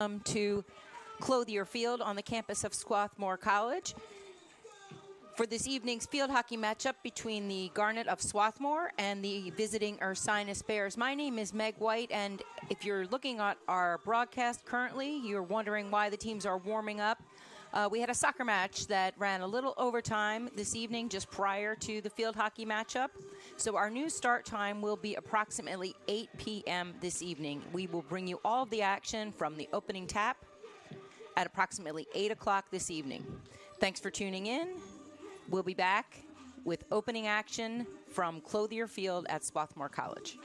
To Clothier Field on the campus of Swarthmore College for this evening's field hockey matchup between the Garnet of Swarthmore and the visiting Ursinus Bears. My name is Meg White, and if you're looking at our broadcast currently, you're wondering why the teams are warming up. We had a soccer match that ran a little overtime this evening just prior to the field hockey matchup. So our new start time will be approximately 8 p.m. this evening. We will bring you all of the action from the opening tap at approximately 8 o'clock this evening. Thanks for tuning in. We'll be back with opening action from Clothier Field at Swarthmore College.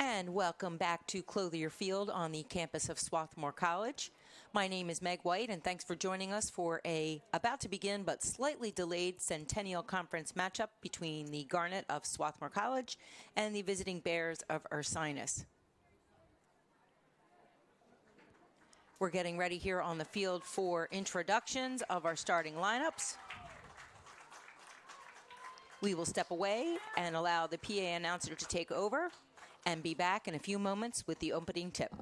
And welcome back to Clothier Field on the campus of Swarthmore College. My name is Meg White, and thanks for joining us for a about to begin but slightly delayed Centennial Conference matchup between the Garnet of Swarthmore College and the visiting Bears of Ursinus. We're getting ready here on the field for introductions of our starting lineups. We will step away and allow the PA announcer to take over and be back in a few moments with the opening tip.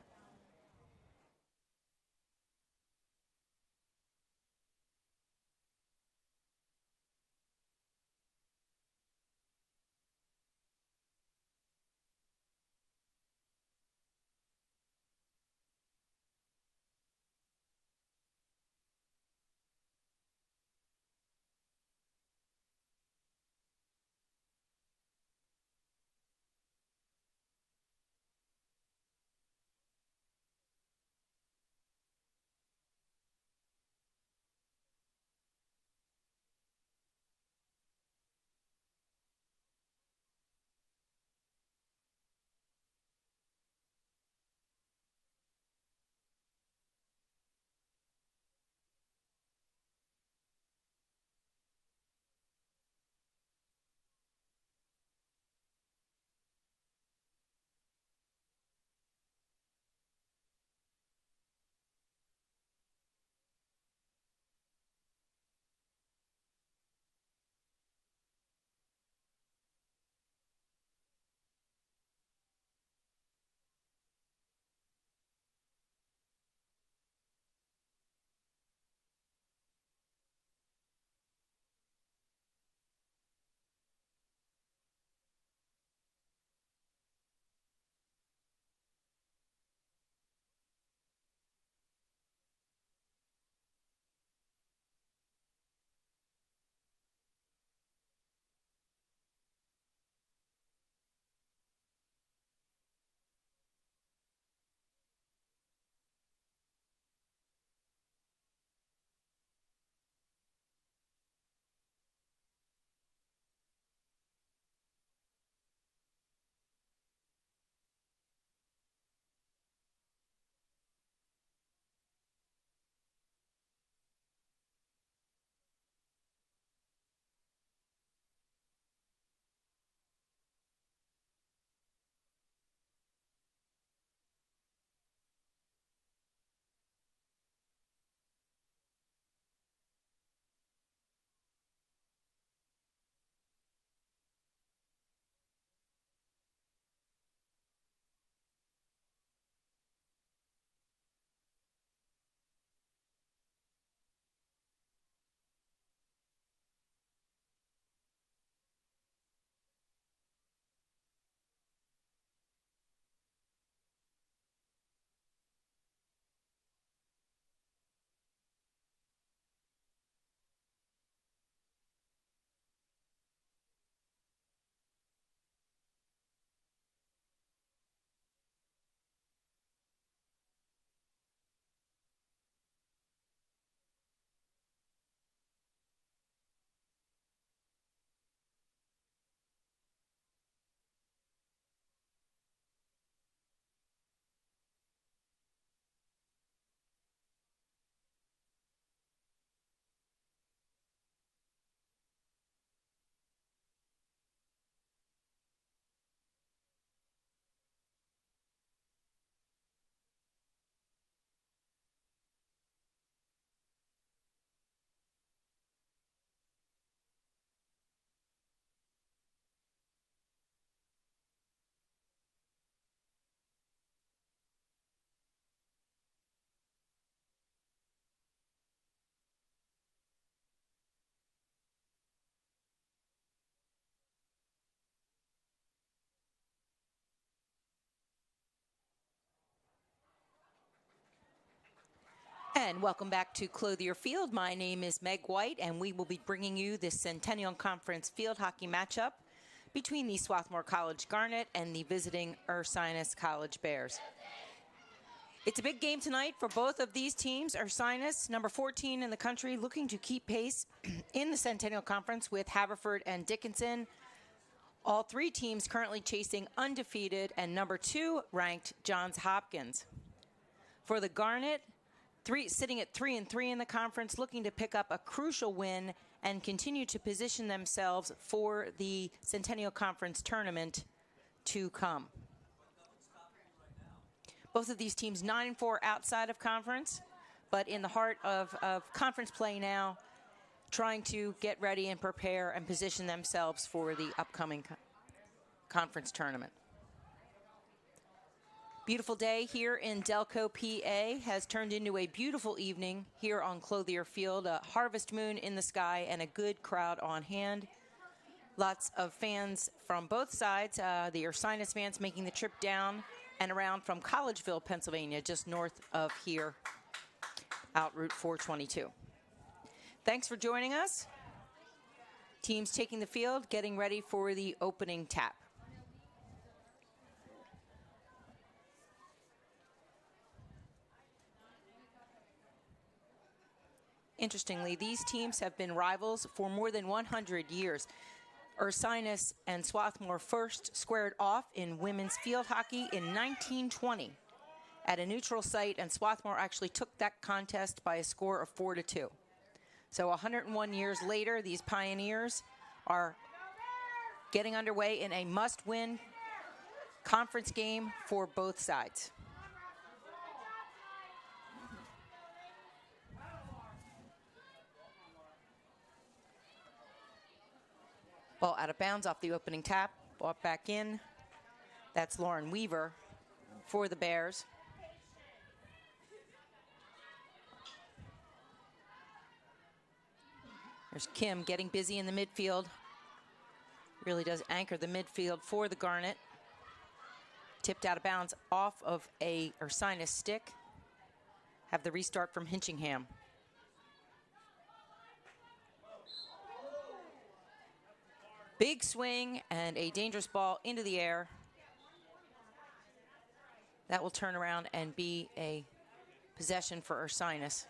And welcome back to Clothier Field. My name is Meg White, and we will be bringing you this Centennial Conference field hockey matchup between the Swarthmore College Garnet and the visiting Ursinus College Bears. It's a big game tonight for both of these teams. Ursinus, number 14 in the country, looking to keep pace in the Centennial Conference with Haverford and Dickinson. All three teams currently chasing undefeated and number 2 ranked Johns Hopkins. For the Garnet, sitting at 3-3 in the conference, looking to pick up a crucial win and continue to position themselves for the Centennial Conference tournament to come. Both of these teams 9-4 outside of conference, but in the heart of conference play now, trying to get ready and prepare and position themselves for the upcoming conference tournament. Beautiful day here in Delco, PA, has turned into a beautiful evening here on Clothier Field. A harvest moon in the sky and a good crowd on hand. Lots of fans from both sides. The Ursinus fans making the trip down and around from Collegeville, Pennsylvania, just north of here, out Route 422. Thanks for joining us. Teams taking the field, getting ready for the opening tap. Interestingly, these teams have been rivals for more than 100 years. Ursinus and Swarthmore first squared off in women's field hockey in 1920 at a neutral site, and Swarthmore actually took that contest by a score of 4-2. So 101 years later, these pioneers are getting underway in a must-win conference game for both sides. Ball out of bounds off the opening tap, brought back in. That's Lauren Weaver for the Bears. There's Kim getting busy in the midfield. Really does anchor the midfield for the Garnet. Tipped out of bounds off of a Ursinus stick. Have the restart from Hinchingham. Big swing and a dangerous ball into the air. That will turn around and be a possession for Ursinus.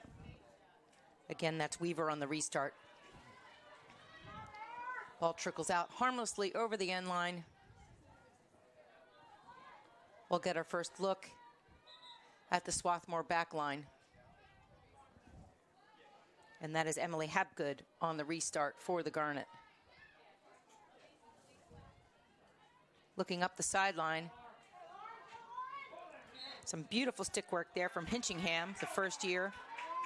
Again, that's Weaver on the restart. Ball trickles out harmlessly over the end line. We'll get our first look at the Swarthmore back line. And that is Emily Hapgood on the restart for the Garnet. Looking up the sideline. Some beautiful stick work there from Hinchingham, the first year.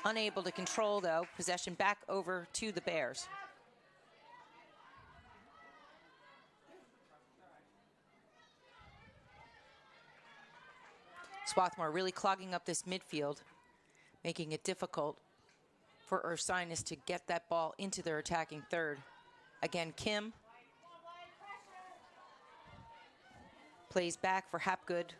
Unable to control, though. Possession back over to the Bears. Swarthmore really clogging up this midfield, making it difficult for Ursinus to get that ball into their attacking third. Again, Kim plays back for Hapgood.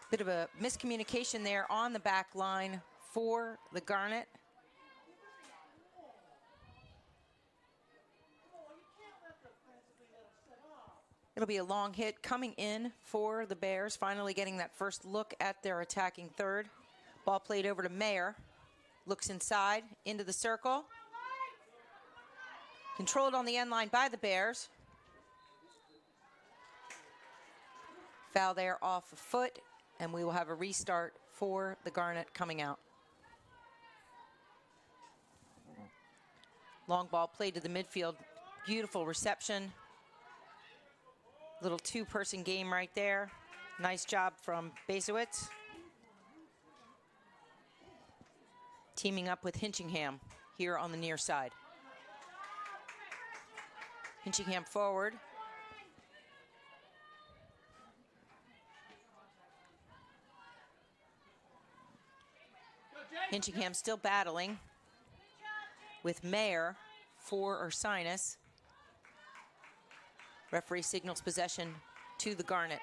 Bit of a miscommunication there on the back line for the Garnet. It'll be a long hit coming in for the Bears, finally getting that first look at their attacking third. Ball played over to Mayer. Looks inside, into the circle. Controlled on the end line by the Bears. Foul there off a foot, and we will have a restart for the Garnet coming out. Long ball played to the midfield. Beautiful reception. Little two-person game right there. Nice job from Basowitz. Teaming up with Hinchingham here on the near side. Hinchingham forward. Hinchingham still battling with Mayer for Ursinus. Referee signals possession to the Garnet.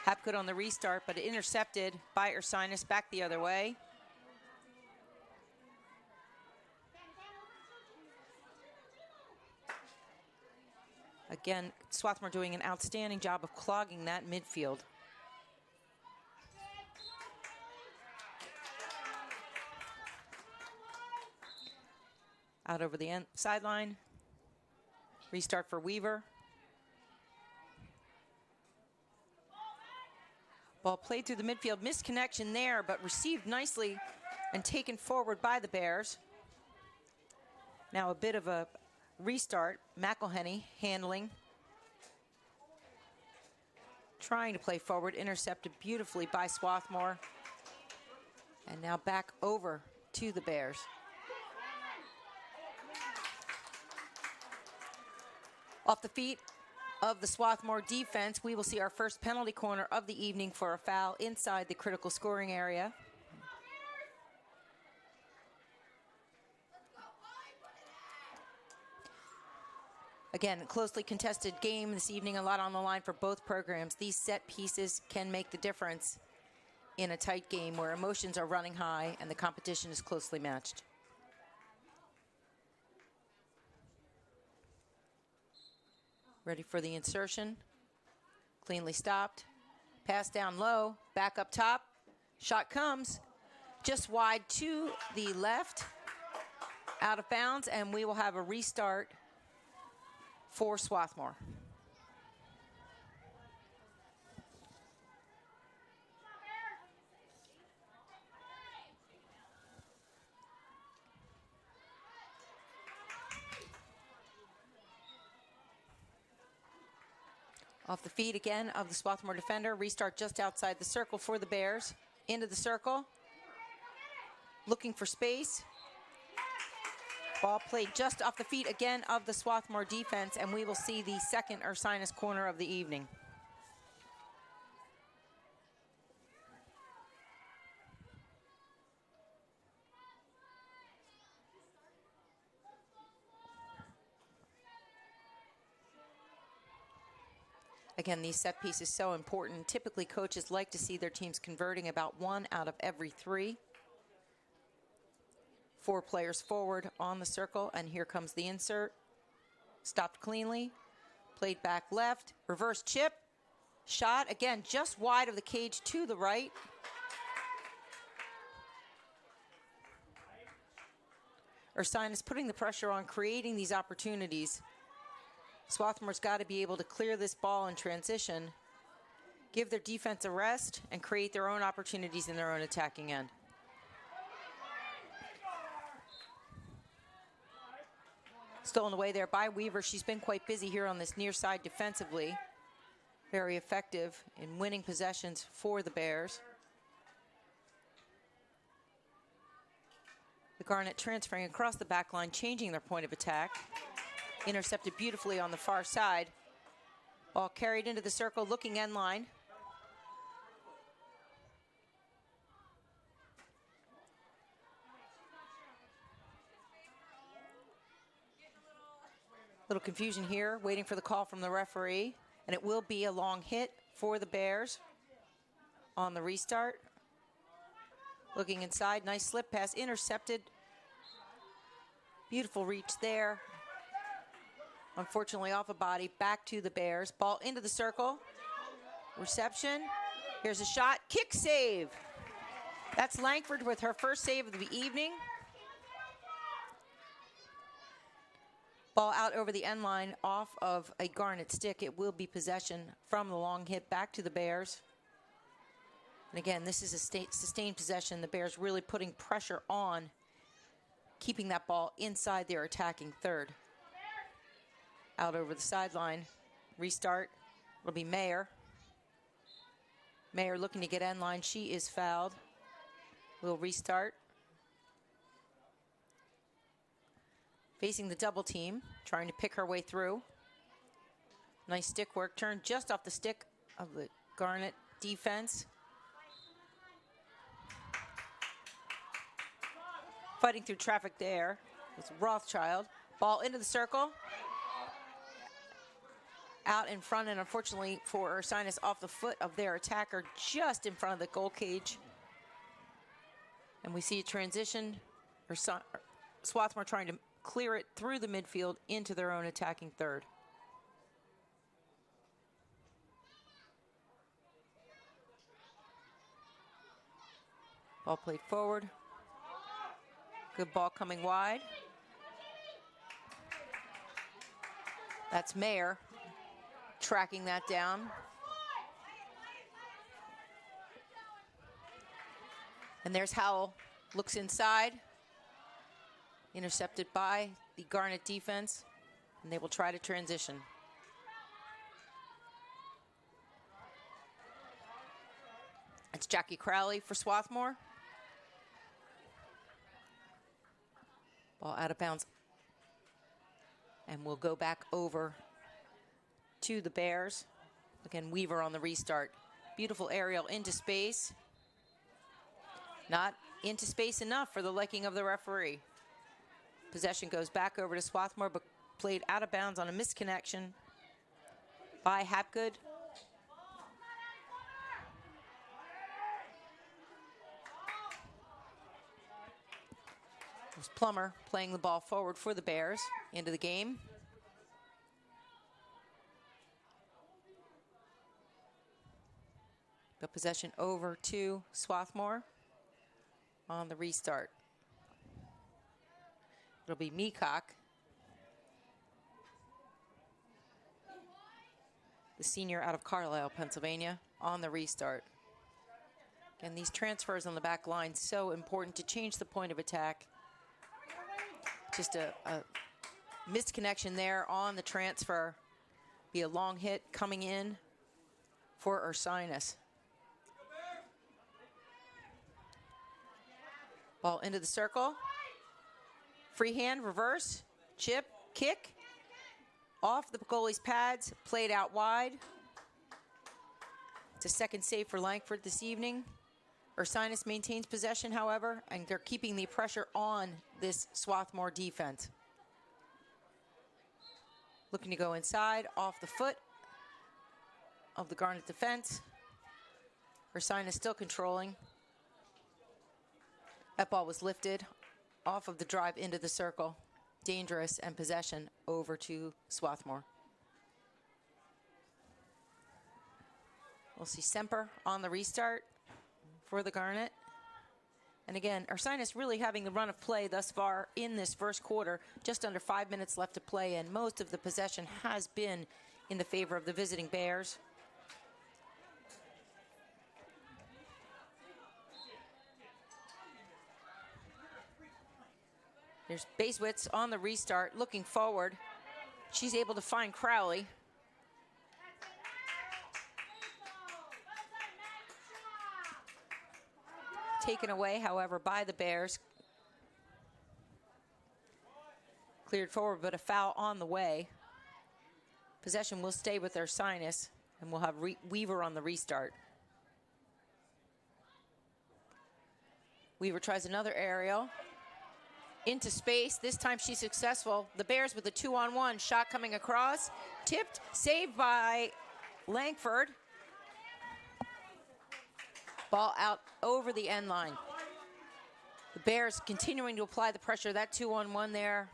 Hapgood on the restart, but intercepted by Ursinus back the other way. Again, Swarthmore doing an outstanding job of clogging that midfield. Out over the sideline. Restart for Weaver. Ball played through the midfield. Missed connection there, but received nicely and taken forward by the Bears. Now a bit of a restart. McElhenney handling. Trying to play forward. Intercepted beautifully by Swarthmore. And now back over to the Bears. Off the feet of the Swarthmore defense, we will see our first penalty corner of the evening for a foul inside the critical scoring area. Again, closely contested game this evening, a lot on the line for both programs. These set pieces can make the difference in a tight game where emotions are running high and the competition is closely matched. Ready for the insertion. Cleanly stopped. Pass down low, back up top. Shot comes just wide to the left, out of bounds, and we will have a restart for Swarthmore. Off the feet again of the Swarthmore defender. Restart just outside the circle for the Bears. Into the circle. Looking for space. Ball played just off the feet again of the Swarthmore defense, and we will see the second Ursinus corner of the evening. Again, these set pieces so important. Typically, coaches like to see their teams converting about 1 out of every 3. 4 players forward on the circle, and here comes the insert. Stopped cleanly, played back left, reverse chip, shot, again, just wide of the cage to the right. Ursinus putting the pressure on, creating these opportunities. Swarthmore's got to be able to clear this ball in transition, give their defense a rest, and create their own opportunities in their own attacking end. Stolen away there by Weaver. She's been quite busy here on this near side defensively. Very effective in winning possessions for the Bears. The Garnet transferring across the back line, changing their point of attack. Intercepted beautifully on the far side. Ball carried into the circle, looking end line. Little confusion here, waiting for the call from the referee. And it will be a long hit for the Bears on the restart. Looking inside, nice slip pass, intercepted. Beautiful reach there. Unfortunately off a body, back to the Bears. Ball into the circle. Reception. Here's a shot. Kick save. That's Langford with her first save of the evening. Ball out over the end line off of a Garnet stick. It will be possession from the long hit back to the Bears. And again, this is a sustained possession. The Bears really putting pressure on, keeping that ball inside their attacking third. Out over the sideline. Restart. It'll be Mayer. Mayer looking to get end line. She is fouled. We'll restart. Facing the double team, trying to pick her way through. Nice stick work. Turn just off the stick of the Garnet defense. Fighting through traffic there with Rothschild. Ball into the circle. Out in front, and unfortunately for Ursinus, off the foot of their attacker, just in front of the goal cage. And we see a transition. Swarthmore trying to clear it through the midfield into their own attacking third. Ball played forward. Good ball coming wide. That's Mayer tracking that down. And there's Howell, looks inside, intercepted by the Garnet defense, and they will try to transition. It's Jackie Crowley for Swarthmore. Ball out of bounds. And we'll go back over to the Bears. Again, Weaver on the restart. Beautiful aerial into space. Not into space enough for the liking of the referee. Possession goes back over to Swarthmore, but played out of bounds on a misconnection by Hapgood. There's Plummer playing the ball forward for the Bears into the game. The possession over to Swarthmore on the restart. It'll be Meacock, the senior out of Carlisle, Pennsylvania, on the restart. Again, these transfers on the back line, so important to change the point of attack. Just a missed connection there on the transfer. Be a long hit coming in for Ursinus. Ball into the circle. Free hand, reverse, chip, kick. Off the goalie's pads, played out wide. It's a second save for Langford this evening. Ursinus maintains possession, however, and they're keeping the pressure on this Swarthmore defense. Looking to go inside, off the foot of the Garnet defense. Ursinus still controlling. That ball was lifted off of the drive into the circle. Dangerous, and possession over to Swarthmore. We'll see Semper on the restart for the Garnet. And again, Ursinus really having the run of play thus far in this first quarter. Just under 5 minutes left to play, and most of the possession has been in the favor of the visiting Bears. There's Basewitz on the restart, looking forward. She's able to find Crowley. Taken away, however, by the Bears. Cleared forward, but a foul on the way. Possession will stay with Ursinus, and we'll have Weaver on the restart. Weaver tries another aerial. Into space, this time she's successful. The Bears with a 2-on-1, shot coming across. Tipped, saved by Langford. Ball out over the end line. The Bears continuing to apply the pressure. That 2-on-1 there.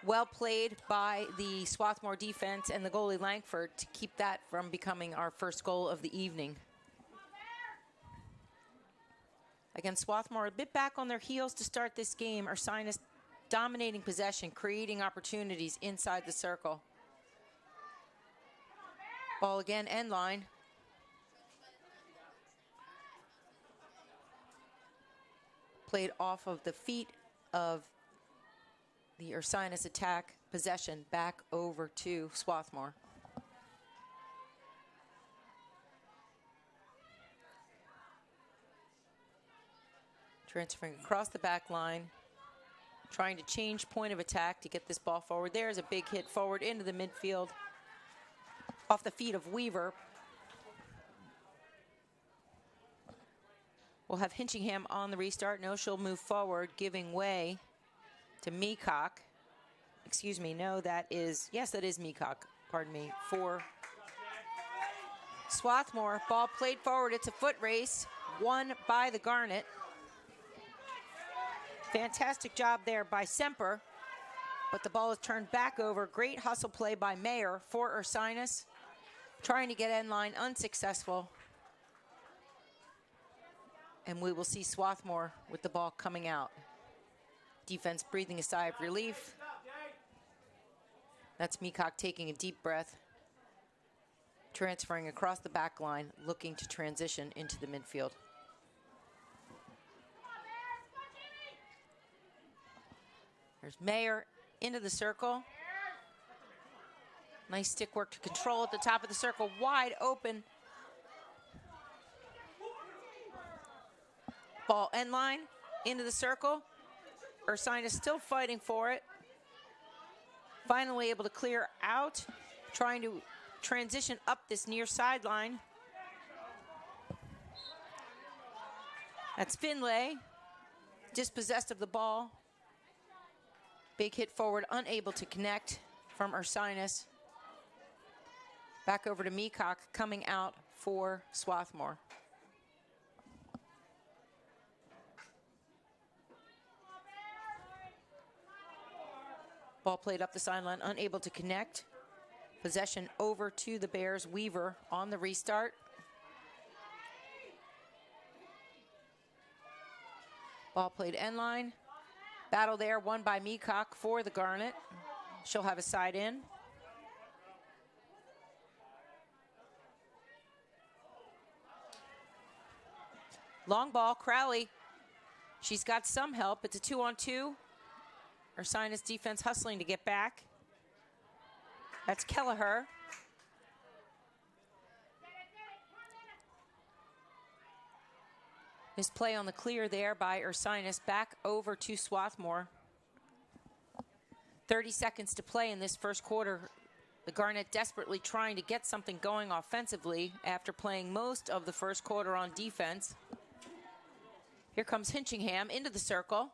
Well played by the Swarthmore defense and the goalie Langford to keep that from becoming our first goal of the evening. Again, Swarthmore a bit back on their heels to start this game. Ursinus dominating possession, creating opportunities inside the circle. Ball again, end line. Played off of the feet of the Ursinus attack. Possession back over to Swarthmore. Transferring across the back line, trying to change point of attack to get this ball forward. There's a big hit forward into the midfield off the feet of Weaver. We'll have Hinchingham on the restart. No, she'll move forward, giving way to Meacock. Excuse me, no, that is, yes, that is Meacock, pardon me, for Swarthmore. Ball played forward, it's a foot race, won by the Garnet. Fantastic job there by Semper, but the ball is turned back over. Great hustle play by Mayer for Ursinus. Trying to get end line, unsuccessful. And we will see Swarthmore with the ball coming out. Defense breathing a sigh of relief. That's Meacock taking a deep breath, transferring across the back line, looking to transition into the midfield. There's Mayer into the circle. Nice stick work to control at the top of the circle, wide open. Ball end line, into the circle. Ursinus still fighting for it. Finally able to clear out, trying to transition up this near sideline. That's Finlay, dispossessed of the ball. Big hit forward, unable to connect from Ursinus. Back over to Meacock, coming out for Swarthmore. Ball played up the sideline, unable to connect. Possession over to the Bears. Weaver on the restart. Ball played end line. Battle there, won by Meacock for the Garnet. She'll have a side in. Long ball, Crowley. She's got some help. It's a 2-on-2. Ursinus defense hustling to get back. That's Kelleher. Misplay on the clear there by Ursinus. Back over to Swarthmore. 30 seconds to play in this first quarter. The Garnet desperately trying to get something going offensively after playing most of the first quarter on defense. Here comes Hinchingham into the circle.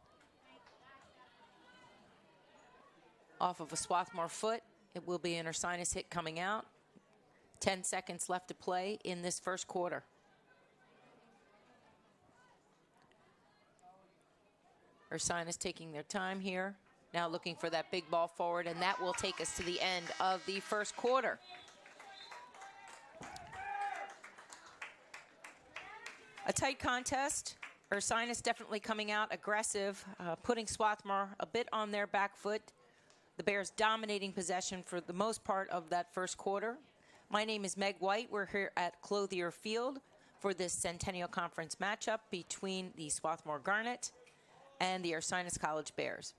Off of a Swarthmore foot. It will be an Ursinus hit coming out. 10 seconds left to play in this first quarter. Ursinus taking their time here. Now looking for that big ball forward, and that will take us to the end of the first quarter. A tight contest. Ursinus definitely coming out aggressive, putting Swarthmore a bit on their back foot. The Bears dominating possession for the most part of that first quarter. My name is Meg White. We're here at Clothier Field for this Centennial Conference matchup between the Swarthmore Garnet and the Ursinus College Bears.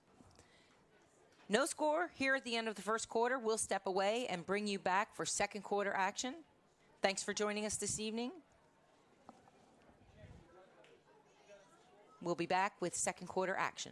No score here at the end of the first quarter. We'll step away and bring you back for second quarter action. Thanks for joining us this evening. We'll be back with second quarter action.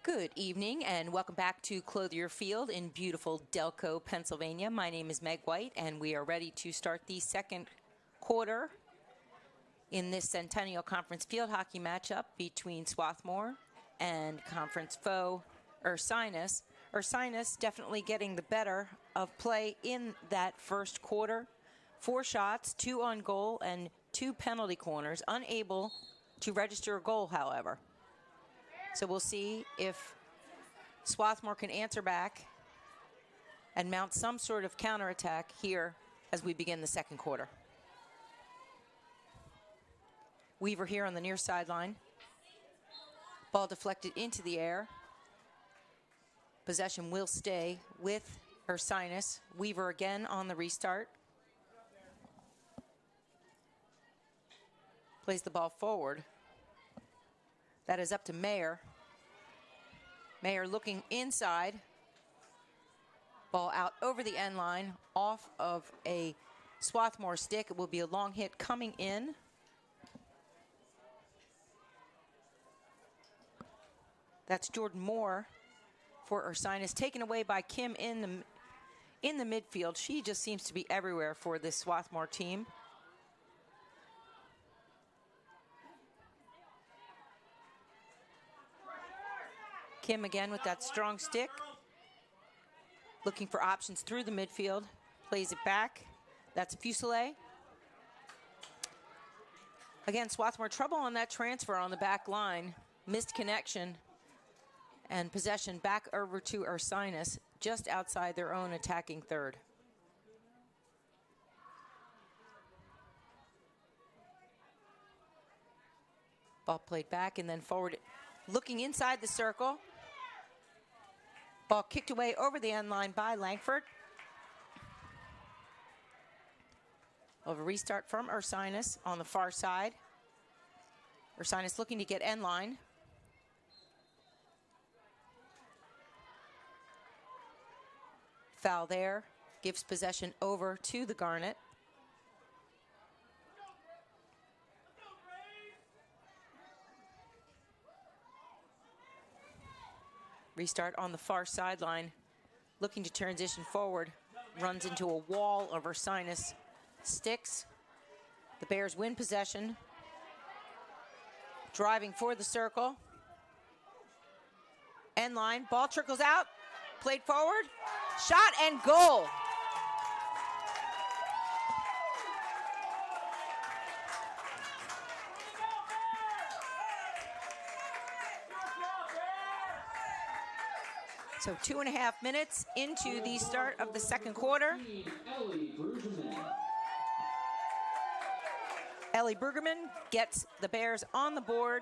Good evening and welcome back to Clothier Field in beautiful Delco, Pennsylvania. My name is Meg White and we are ready to start the second quarter in this Centennial Conference field hockey matchup between Swarthmore and conference foe Ursinus. Ursinus definitely getting the better of play in that first quarter. 4 shots, 2 on goal and 2 penalty corners, unable to register a goal, however. So we'll see if Swarthmore can answer back and mount some sort of counterattack here as we begin the second quarter. Weaver here on the near sideline. Ball deflected into the air. Possession will stay with Ursinus. Weaver again on the restart. Plays the ball forward. That is up to Mayer. Mayer looking inside. Ball out over the end line, off of a Swarthmore stick. It will be a long hit coming in. That's Jordan Moore for Ursinus, taken away by Kim in the midfield. She just seems to be everywhere for this Swarthmore team. Kim again with that strong stick. Looking for options through the midfield. Plays it back. That's Fuselier. Again, Swarthmore trouble on that transfer on the back line. Missed connection. And possession back over to Ursinus, just outside their own attacking third. Ball played back and then forward, looking inside the circle. Ball kicked away over the end line by Langford. Of a restart from Ursinus on the far side. Ursinus looking to get end line. Foul there, gives possession over to the Garnet. Restart on the far sideline, looking to transition forward, runs into a wall of Ursinus sticks. The Bears win possession. Driving for the circle. End line, ball trickles out, played forward, shot and goal. So 2.5 minutes into the start of the second quarter. Ellie Brueggemann gets the Bears on the board.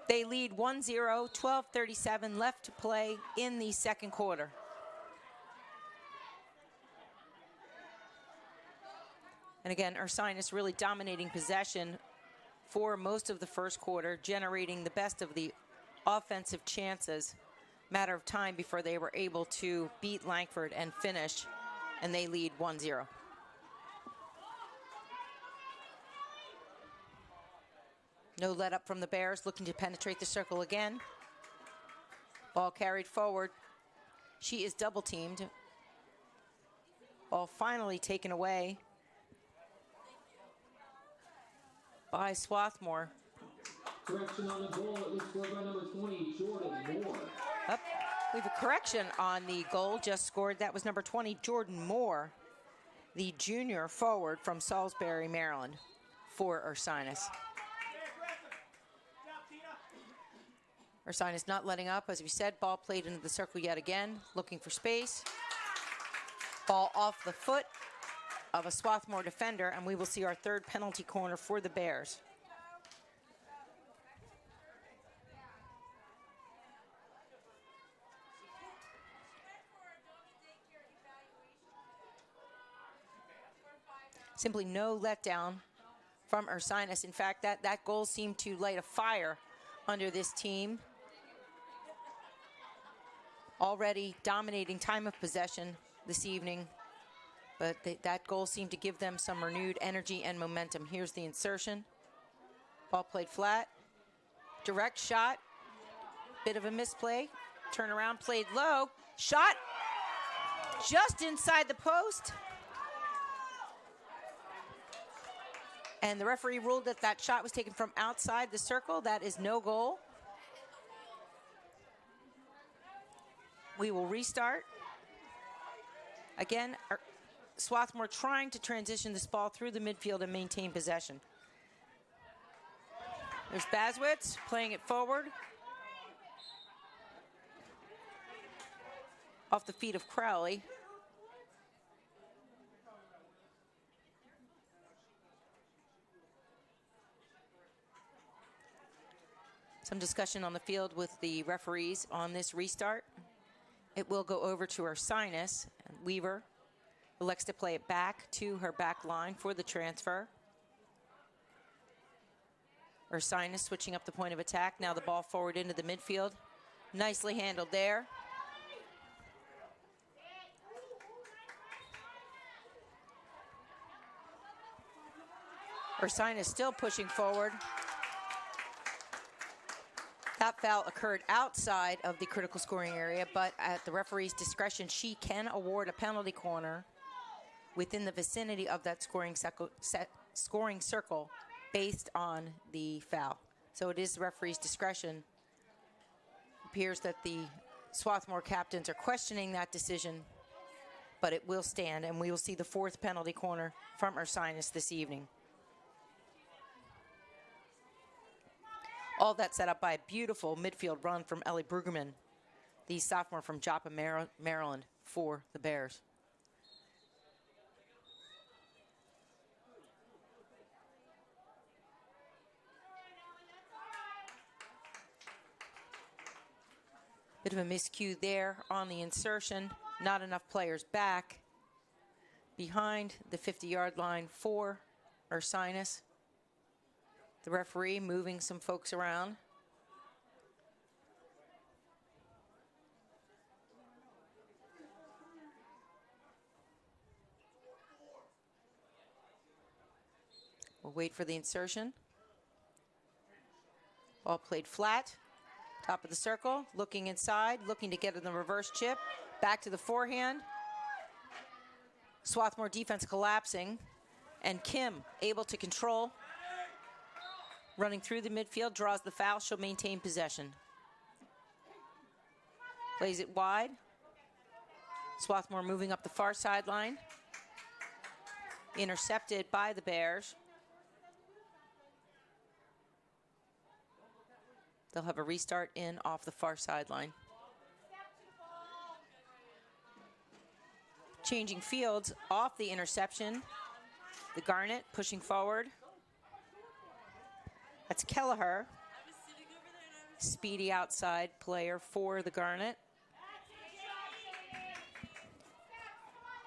They lead 1-0, 12:37 left to play in the second quarter. And again, Ursinus really dominating possession for most of the first quarter, generating the best of the offensive chances. Matter of time before they were able to beat Langford and finish, and they lead 1-0. No let up from the Bears, looking to penetrate the circle again. Ball carried forward. She is double teamed. Ball finally taken away by Swarthmore. Correction on the goal, it was scored by number 20, Jordan Moore. Up. We have a correction on the goal just scored. That was number 20, Jordan Moore, the junior forward from Salisbury, Maryland, for Ursinus. Ursinus not letting up, as we said. Ball played into the circle yet again, looking for space. Ball off the foot of a Swarthmore defender, and we will see our third penalty corner for the Bears. Simply no letdown from Ursinus. In fact, that goal seemed to light a fire under this team. Already dominating time of possession this evening, but that goal seemed to give them some renewed energy and momentum. Here's the insertion. Ball played flat. Direct shot. Bit of a misplay. Turnaround, played low. Shot just inside the post. And the referee ruled that that shot was taken from outside the circle. That is no goal. We will restart. Again, Swarthmore trying to transition this ball through the midfield and maintain possession. There's Baswitz playing it forward. off the feet of Crowley. Some discussion on the field with the referees on this restart. It will go over to Ursinus, and Weaver elects to play it back to her back line for the transfer. Ursinus switching up the point of attack. Now the ball forward into the midfield. Nicely handled there. Ursinus still pushing forward. That foul occurred outside of the critical scoring area, but at the referee's discretion, she can award a penalty corner within the vicinity of that scoring circle based on the foul. So it is the referee's discretion. It appears that the Swarthmore captains are questioning that decision, but it will stand, and we will see the fourth penalty corner from Ursinus this evening. All that set up by a beautiful midfield run from Ellie Brueggemann, the sophomore from Joppa, Maryland, for the Bears. Bit of a miscue there on the insertion. Not enough players back behind the 50-yard line for Ursinus. The referee moving some folks around. We'll wait for the insertion. Ball played flat. Top of the circle, looking inside, looking to get in the reverse chip. Back to the forehand. Swarthmore defense collapsing. And Kim able to control. Running through the midfield, draws the foul. She'll maintain possession. Plays it wide. Swarthmore moving up the far sideline. Intercepted by the Bears. They'll have a restart in off the far sideline. Changing fields off the interception. The Garnet pushing forward. That's Kelleher. Speedy outside player for the Garnet.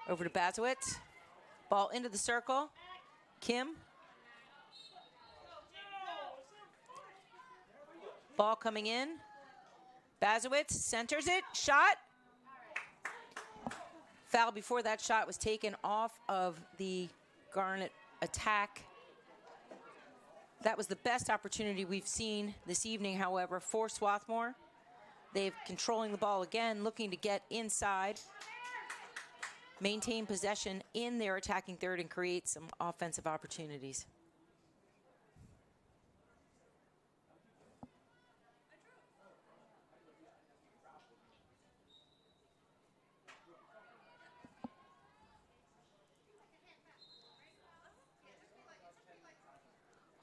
Over to Bazowitz. Ball into the circle. Kim. Ball coming in. Bazowitz centers it. Shot. Foul before that shot was taken off of the Garnet attack. That was the best opportunity we've seen this evening, however, for Swarthmore. They're controlling the ball again, looking to get inside, maintain possession in their attacking third, and create some offensive opportunities.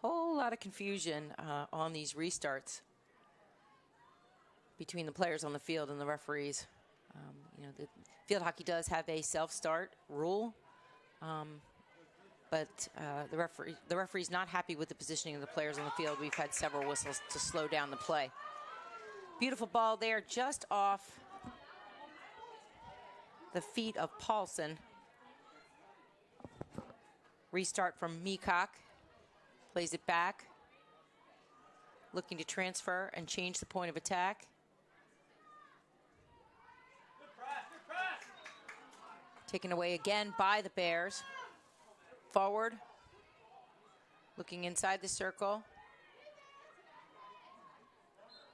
Whole lot of confusion on these restarts between the players on the field and the referees. You know, the field hockey does have a self-start rule, but the referee's not happy with the positioning of the players on the field. We've had several whistles to slow down the play. Beautiful ball there, just off the feet of Paulson. Restart from Meacock. Plays it back. Looking to transfer and change the point of attack. Taken away again by the Bears. Forward. Looking inside the circle.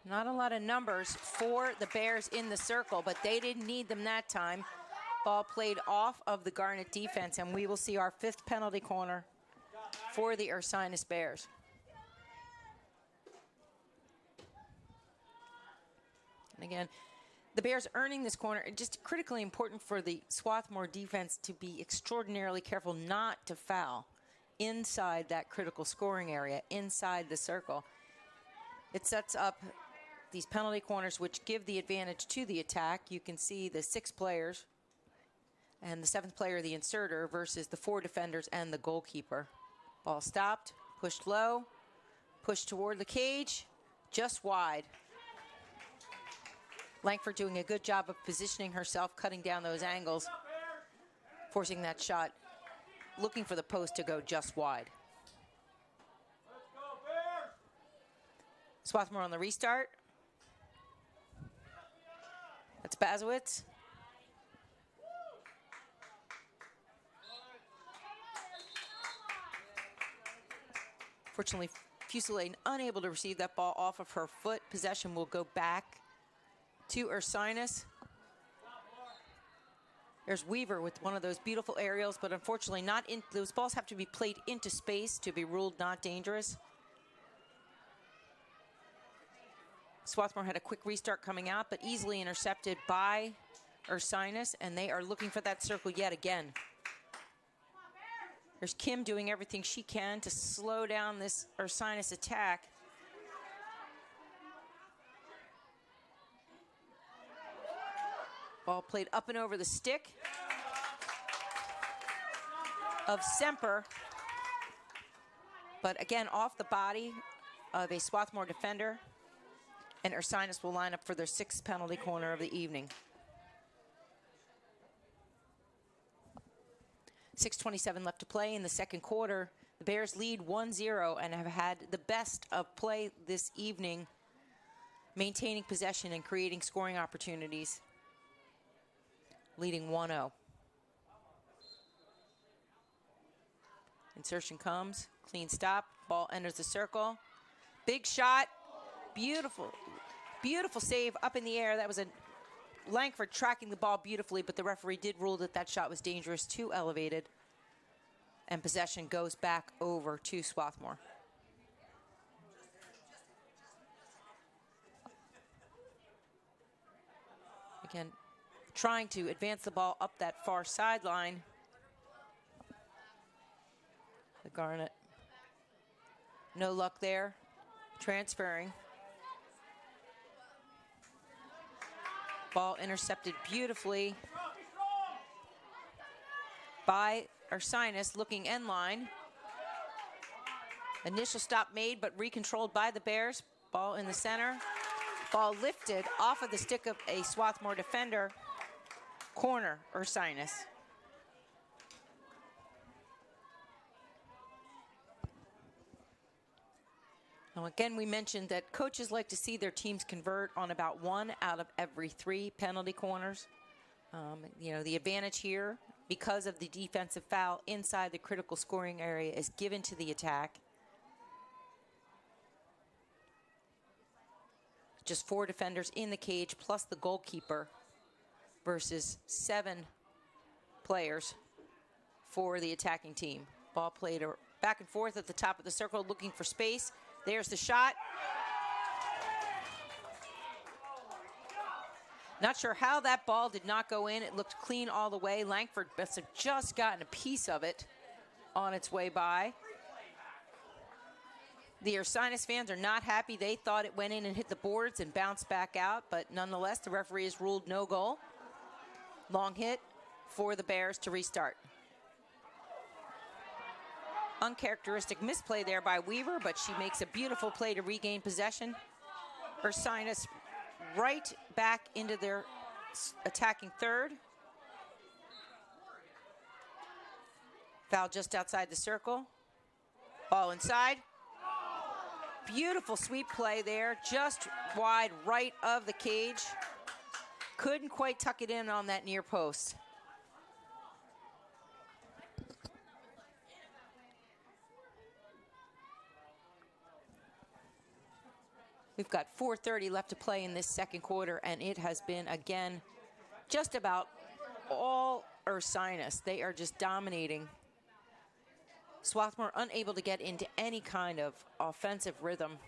Not a lot of numbers for the Bears in the circle, but they didn't need them that time. Ball played off of the Garnet defense, and we will see our fifth penalty corner for the Ursinus Bears. And again, the Bears earning this corner, just critically important for the Swarthmore defense to be extraordinarily careful not to foul inside that critical scoring area, inside the circle. It sets up these penalty corners, which give the advantage to the attack. You can see the 6 players and the 7th player, the inserter, versus the 4 defenders and the goalkeeper. Ball stopped, pushed low, pushed toward the cage, just wide. Langford doing a good job of positioning herself, cutting down those angles, forcing that shot, looking for the post to go just wide. Swarthmore on the restart. That's Bazowitz. Fortunately, Fuselier unable to receive that ball off of her foot. Possession will go back to Ursinus. There's Weaver with one of those beautiful aerials, but unfortunately not in. Those balls have to be played into space to be ruled not dangerous. Swarthmore had a quick restart coming out, but easily intercepted by Ursinus, and they are looking for that circle yet again. There's Kim doing everything she can to slow down this Ursinus attack. Ball played up and over the stick of Semper, but again off the body of a Swarthmore defender, and Ursinus will line up for their 6th penalty corner of the evening. 6:27 left to play in the second quarter. The Bears lead 1-0 and have had the best of play this evening, maintaining possession and creating scoring opportunities, leading 1-0. Insertion comes, clean stop, ball enters the circle. Big shot, beautiful, beautiful save up in the air. That was a Langford tracking the ball beautifully, but the referee did rule that that shot was dangerous, too elevated. And possession goes back over to Swarthmore. Again, trying to advance the ball up that far sideline. The Garnet. No luck there. Transferring. Ball intercepted beautifully by Ursinus, looking end line. Initial stop made, but recontrolled by the Bears. Ball in the center. Ball lifted off of the stick of a Swarthmore defender. Corner, Ursinus. Now again, we mentioned that coaches like to see their teams convert on about 1 out of every 3 penalty corners. You know, the advantage here, because of the defensive foul inside the critical scoring area, is given to the attack. Just 4 defenders in the cage, plus the goalkeeper, versus 7 players for the attacking team. Ball played back and forth at the top of the circle, looking for space. There's the shot. Not sure how that ball did not go in. It looked clean all the way. Langford must have just gotten a piece of it on its way by. The Ursinus fans are not happy. They thought it went in and hit the boards and bounced back out, but nonetheless, the referee has ruled no goal. Long hit for the Bears to restart. Uncharacteristic misplay there by Weaver, but she makes a beautiful play to regain possession. Ursinus right back into their attacking third. Foul just outside the circle. Ball inside. Beautiful sweep play there, just wide right of the cage. Couldn't quite tuck it in on that near post. We've got 4:30 left to play in this second quarter, and it has been, again, just about all Ursinus. They are just dominating. Swarthmore unable to get into any kind of offensive rhythm.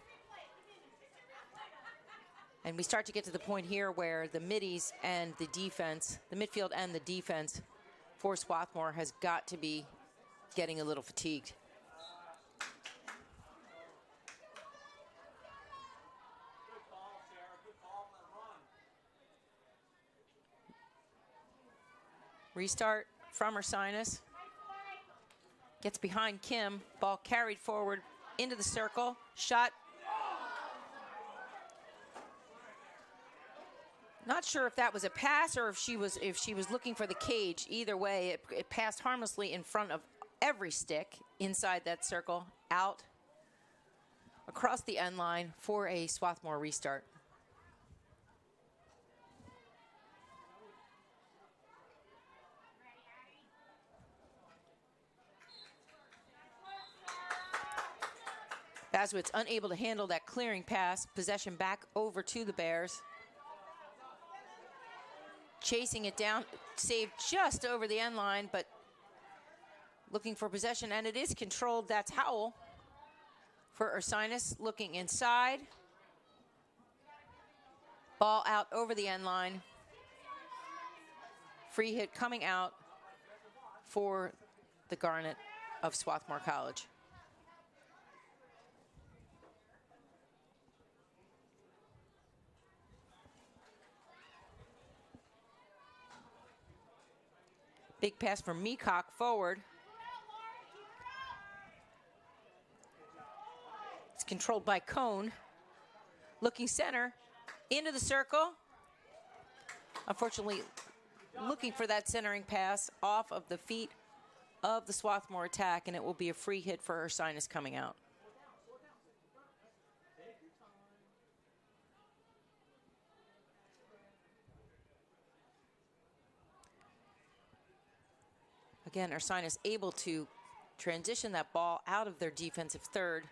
And we start to get to the point here where the middies and the defense, the midfield and the defense for Swarthmore has got to be getting a little fatigued. Restart from Ursinus. Gets behind Kim. Ball carried forward into the circle. Shot. Not sure if that was a pass or if she was looking for the cage. Either way, it passed harmlessly in front of every stick inside that circle, out across the end line for a Swarthmore restart. Baswitz unable to handle that clearing pass. Possession back over to the Bears. Chasing it down, saved just over the end line, but looking for possession, and it is controlled. That's Howell for Ursinus, looking inside. Ball out over the end line. Free hit coming out for the Garnet of Swarthmore College. Big pass from Meacock forward. It's controlled by Cone. Looking center, into the circle. Unfortunately, looking for that centering pass off of the feet of the Swarthmore attack, and it will be a free hit for Ursinus coming out. Again, Ursinus able to transition that ball out of their defensive third.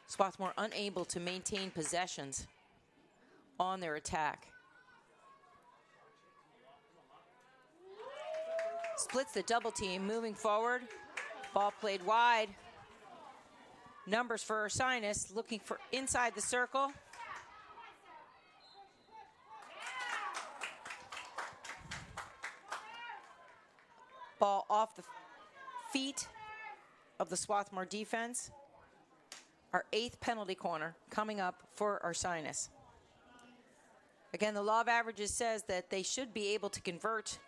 Swarthmore unable to maintain possessions on their attack. Splits the double team, moving forward. Ball played wide. Numbers for Ursinus, looking for inside the circle. Ball off the feet of the Swarthmore defense. Our 8th penalty corner coming up for Ursinus. Again, the law of averages says that they should be able to convert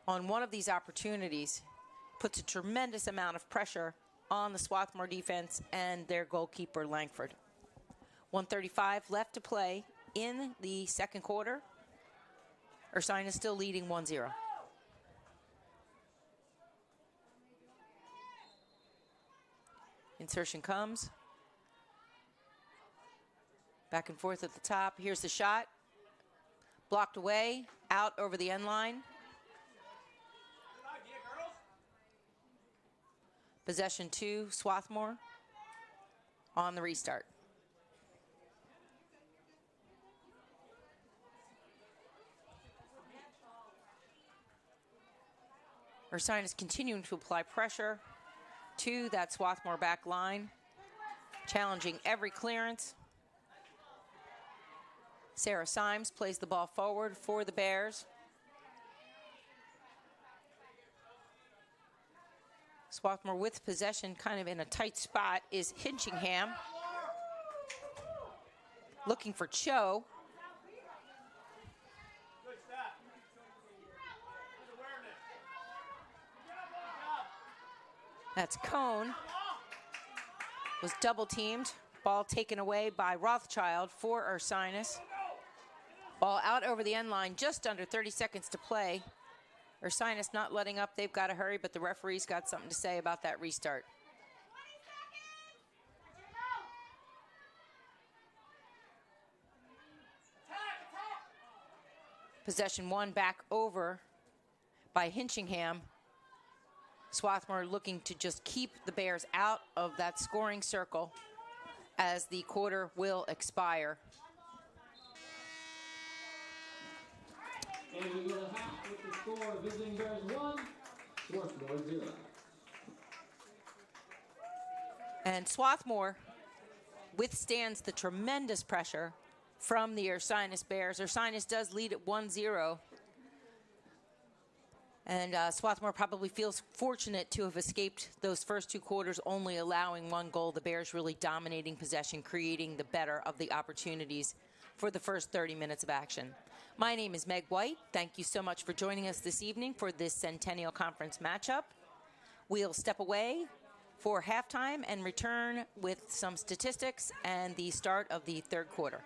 on one of these opportunities. Puts a tremendous amount of pressure on the Swarthmore defense and their goalkeeper, Langford. 1:35 left to play in the second quarter. Ursinus still leading 1-0. Insertion comes. Back and forth at the top. Here's the shot. Blocked away, out over the end line. Possession to Swarthmore on the restart. Ursinus continuing to apply pressure to that Swarthmore back line, challenging every clearance. Sarah Symes plays the ball forward for the Bears. Swarthmore with possession, kind of in a tight spot, is Hinchingham. Looking for Cho. That's Cone. Was double teamed. Ball taken away by Rothschild for Ursinus. Ball out over the end line, just under 30 seconds to play. Ursinus not letting up. They've got to hurry, but the referee's got something to say about that restart. Possession won back over by Hinchingham. Swarthmore looking to just keep the Bears out of that scoring circle as the quarter will expire. And we go to half with the score. Visiting Bears 1, Swarthmore 0. And Swarthmore withstands the tremendous pressure from the Ursinus Bears. Ursinus does lead at 1-0. And Swarthmore probably feels fortunate to have escaped those first two quarters, only allowing one goal. The Bears really dominating possession, creating the better of the opportunities for the first 30 minutes of action. My name is Meg White. Thank you so much for joining us this evening for this Centennial Conference matchup. We'll step away for halftime and return with some statistics and the start of the third quarter.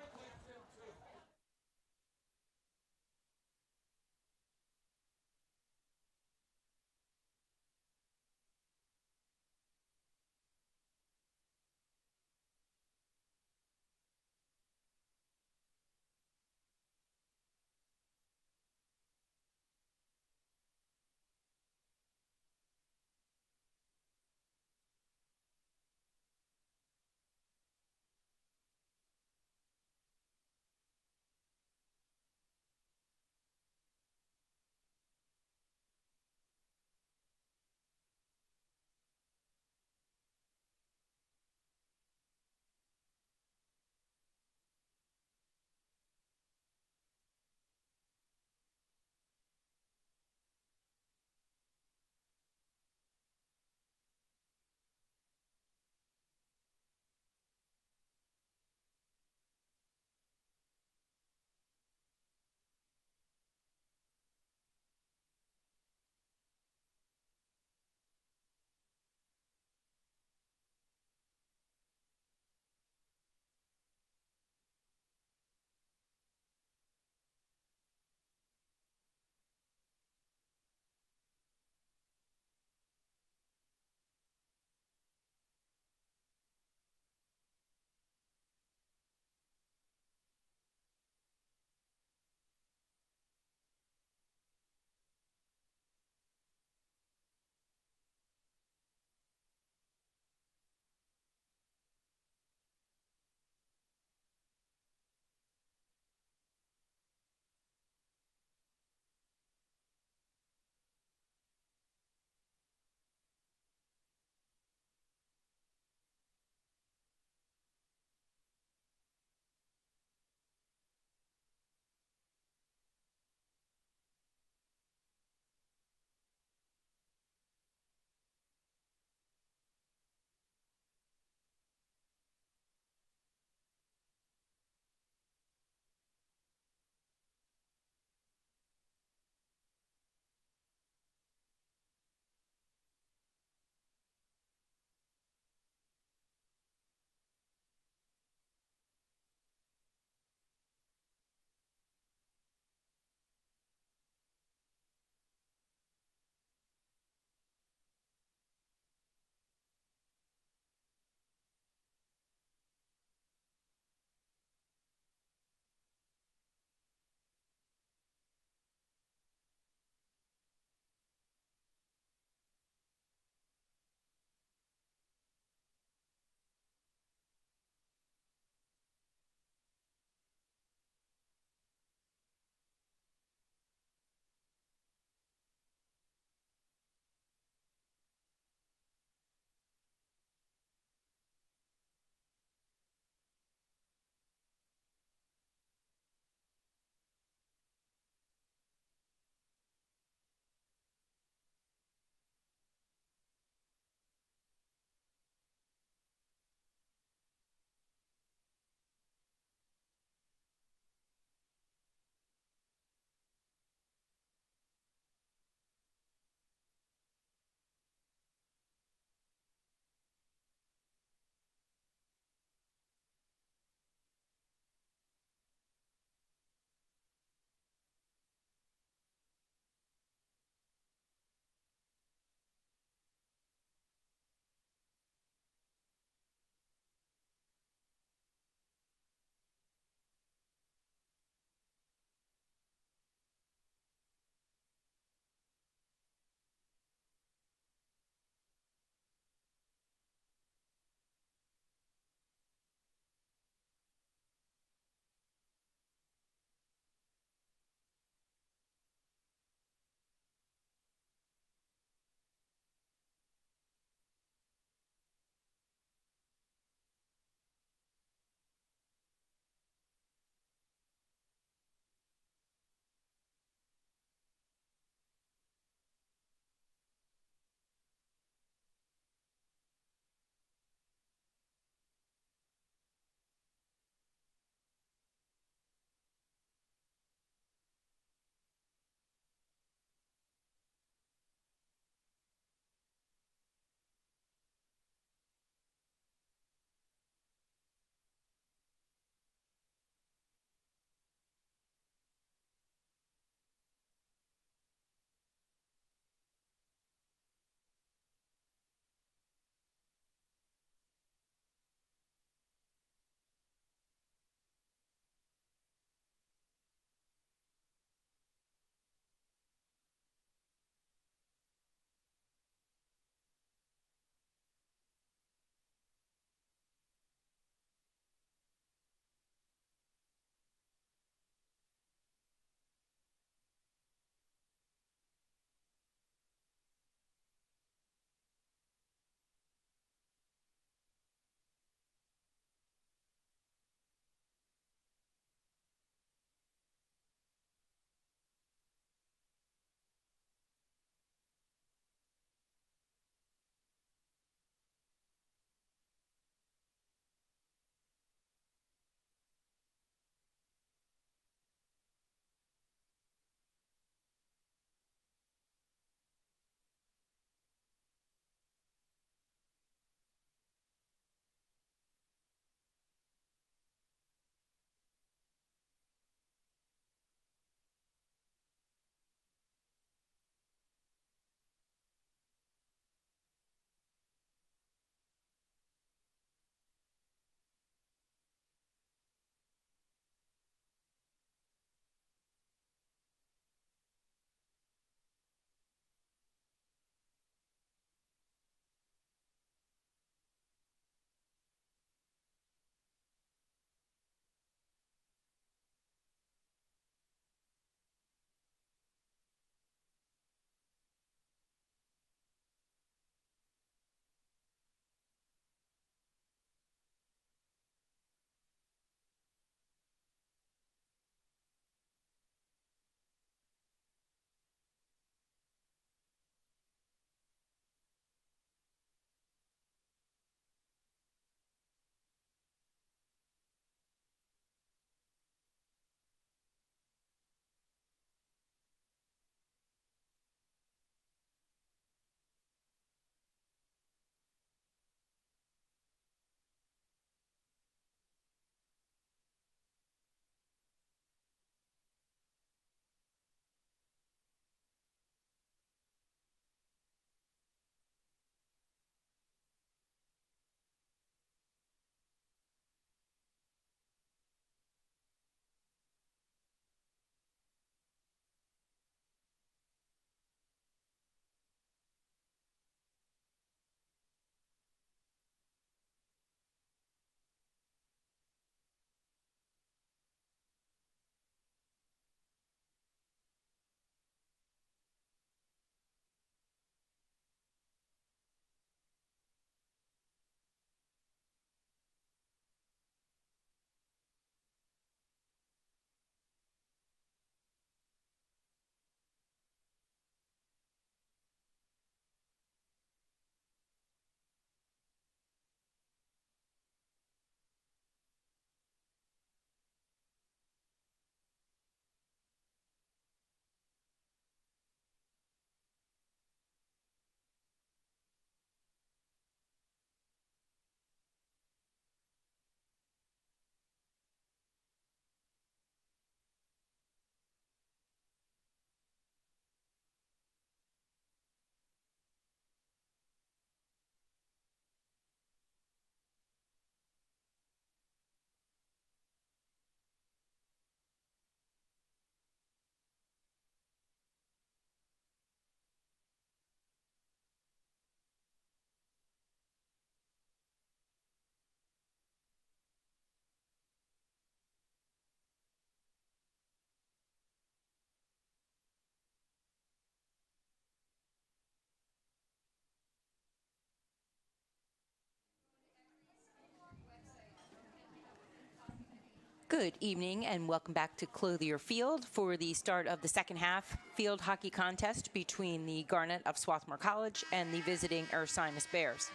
Good evening and welcome back to Clothier Field for the start of the second half field hockey contest between the Garnet of Swarthmore College and the visiting Ursinus Bears.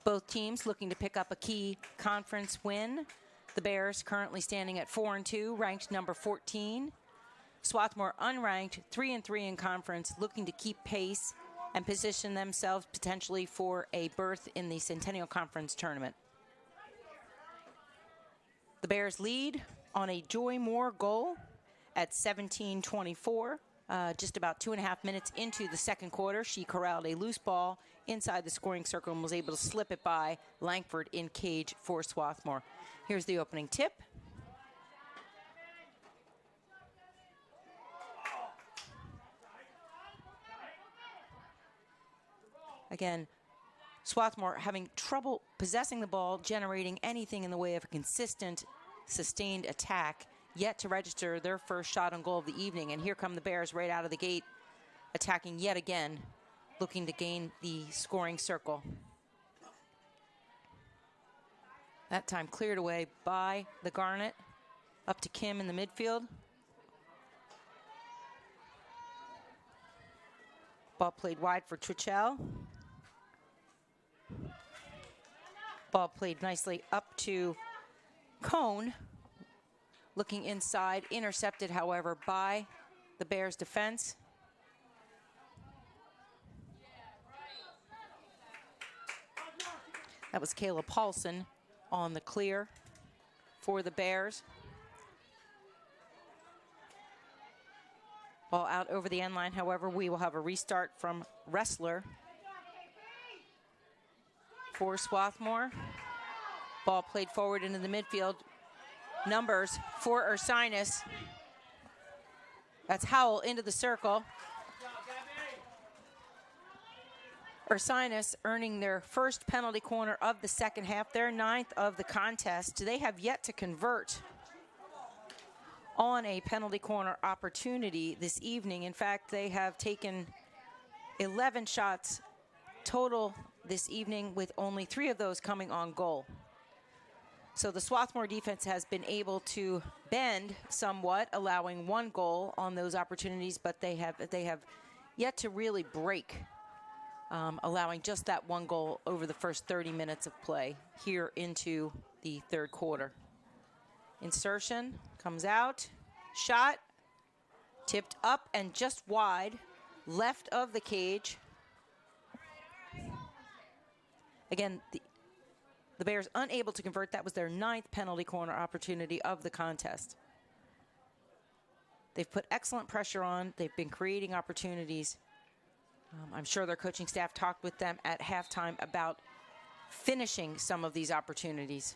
Both teams looking to pick up a key conference win. The Bears currently standing at 4-2, ranked number 14. Swarthmore unranked, 3-3 in conference, looking to keep pace and position themselves potentially for a berth in the Centennial Conference tournament. The Bears lead on a Joy Moore goal at 17:24. Just about 2.5 minutes into the second quarter, she corralled a loose ball inside the scoring circle and was able to slip it by Langford in cage for Swarthmore. Here's the opening tip. Again, Swarthmore having trouble possessing the ball, generating anything in the way of a consistent, sustained attack, yet to register their first shot on goal of the evening. And here come the Bears right out of the gate, attacking yet again, looking to gain the scoring circle. That time cleared away by the Garnet, up to Kim in the midfield. Ball played wide for Twitchell. Ball played nicely up to Cone. Looking inside, intercepted, however, by the Bears' defense. That was Kayla Paulson on the clear for the Bears. Ball out over the end line, however, we will have a restart from Wrestler for Swarthmore. Ball played forward into the midfield. Numbers for Ursinus. That's Howell into the circle. Ursinus earning their first penalty corner of the second half, their 9th of the contest. They have yet to convert on a penalty corner opportunity this evening. In fact, they have taken 11 shots total this evening, with only 3 of those coming on goal. So the Swarthmore defense has been able to bend somewhat, allowing 1 goal on those opportunities, but they have yet to really break, allowing just that 1 goal over the first 30 minutes of play here into the third quarter. Insertion comes out, shot, tipped up and just wide, left of the cage. Again, the Bears unable to convert. That was their 9th penalty corner opportunity of the contest. They've put excellent pressure on. They've been creating opportunities. I'm sure their coaching staff talked with them at halftime about finishing some of these opportunities.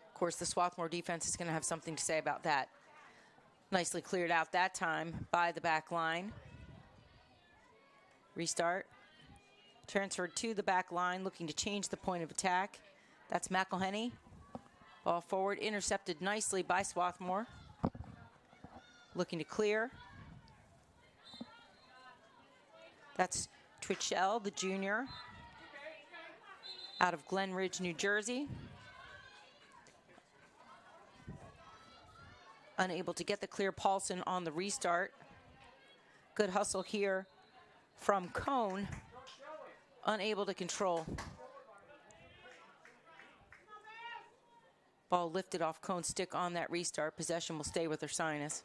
Of course, the Swarthmore defense is going to have something to say about that. Nicely cleared out that time by the back line. Restart. Transferred to the back line, looking to change the point of attack. That's McElhenney. Ball forward, intercepted nicely by Swarthmore. Looking to clear. That's Twitchell, the junior, out of Glen Ridge, New Jersey. Unable to get the clear. Paulson on the restart. Good hustle here from Cone. Unable to control. Ball lifted off Cone's stick on that restart. Possession will stay with Ursinus.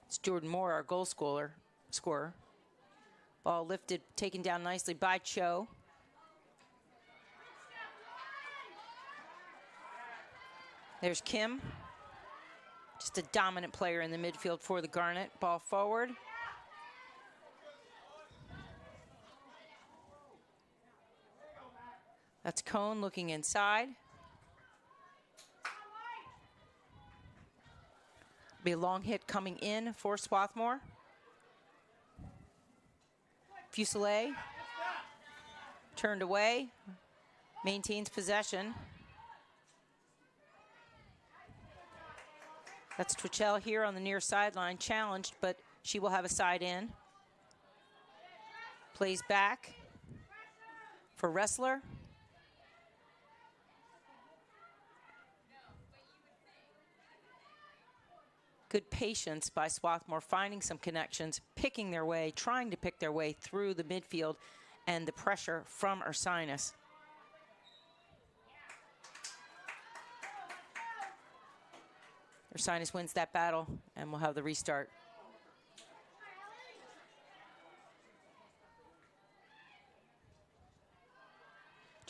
It's Jordan Moore, our goal scorer. Ball lifted, taken down nicely by Cho. There's Kim. Just a dominant player in the midfield for the Garnet. Ball forward. That's Cone looking inside. Be a long hit coming in for Swarthmore. Fuselier turned away, maintains possession. That's Twitchell here on the near sideline, challenged, but she will have a side in. Plays back for Wrestler. Good patience by Swarthmore, finding some connections, picking their way, trying to pick their way through the midfield and the pressure from Ursinus. Ursinus wins that battle, and we'll have the restart.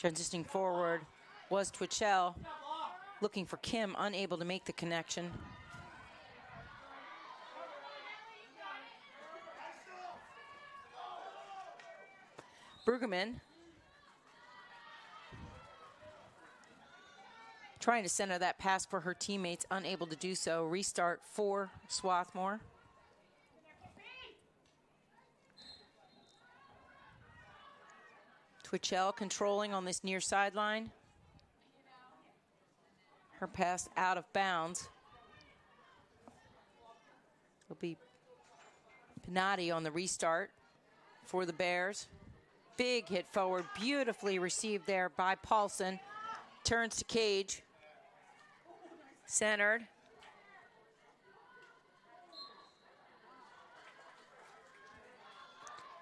Transitioning forward was Twitchell, looking for Kim, unable to make the connection. Brueggemann trying to center that pass for her teammates, unable to do so. Restart for Swarthmore. Twitchell controlling on this near sideline. Her pass out of bounds. It'll be Pinati on the restart for the Bears. Big hit forward, beautifully received there by Paulson. Turns to Cage. Centered.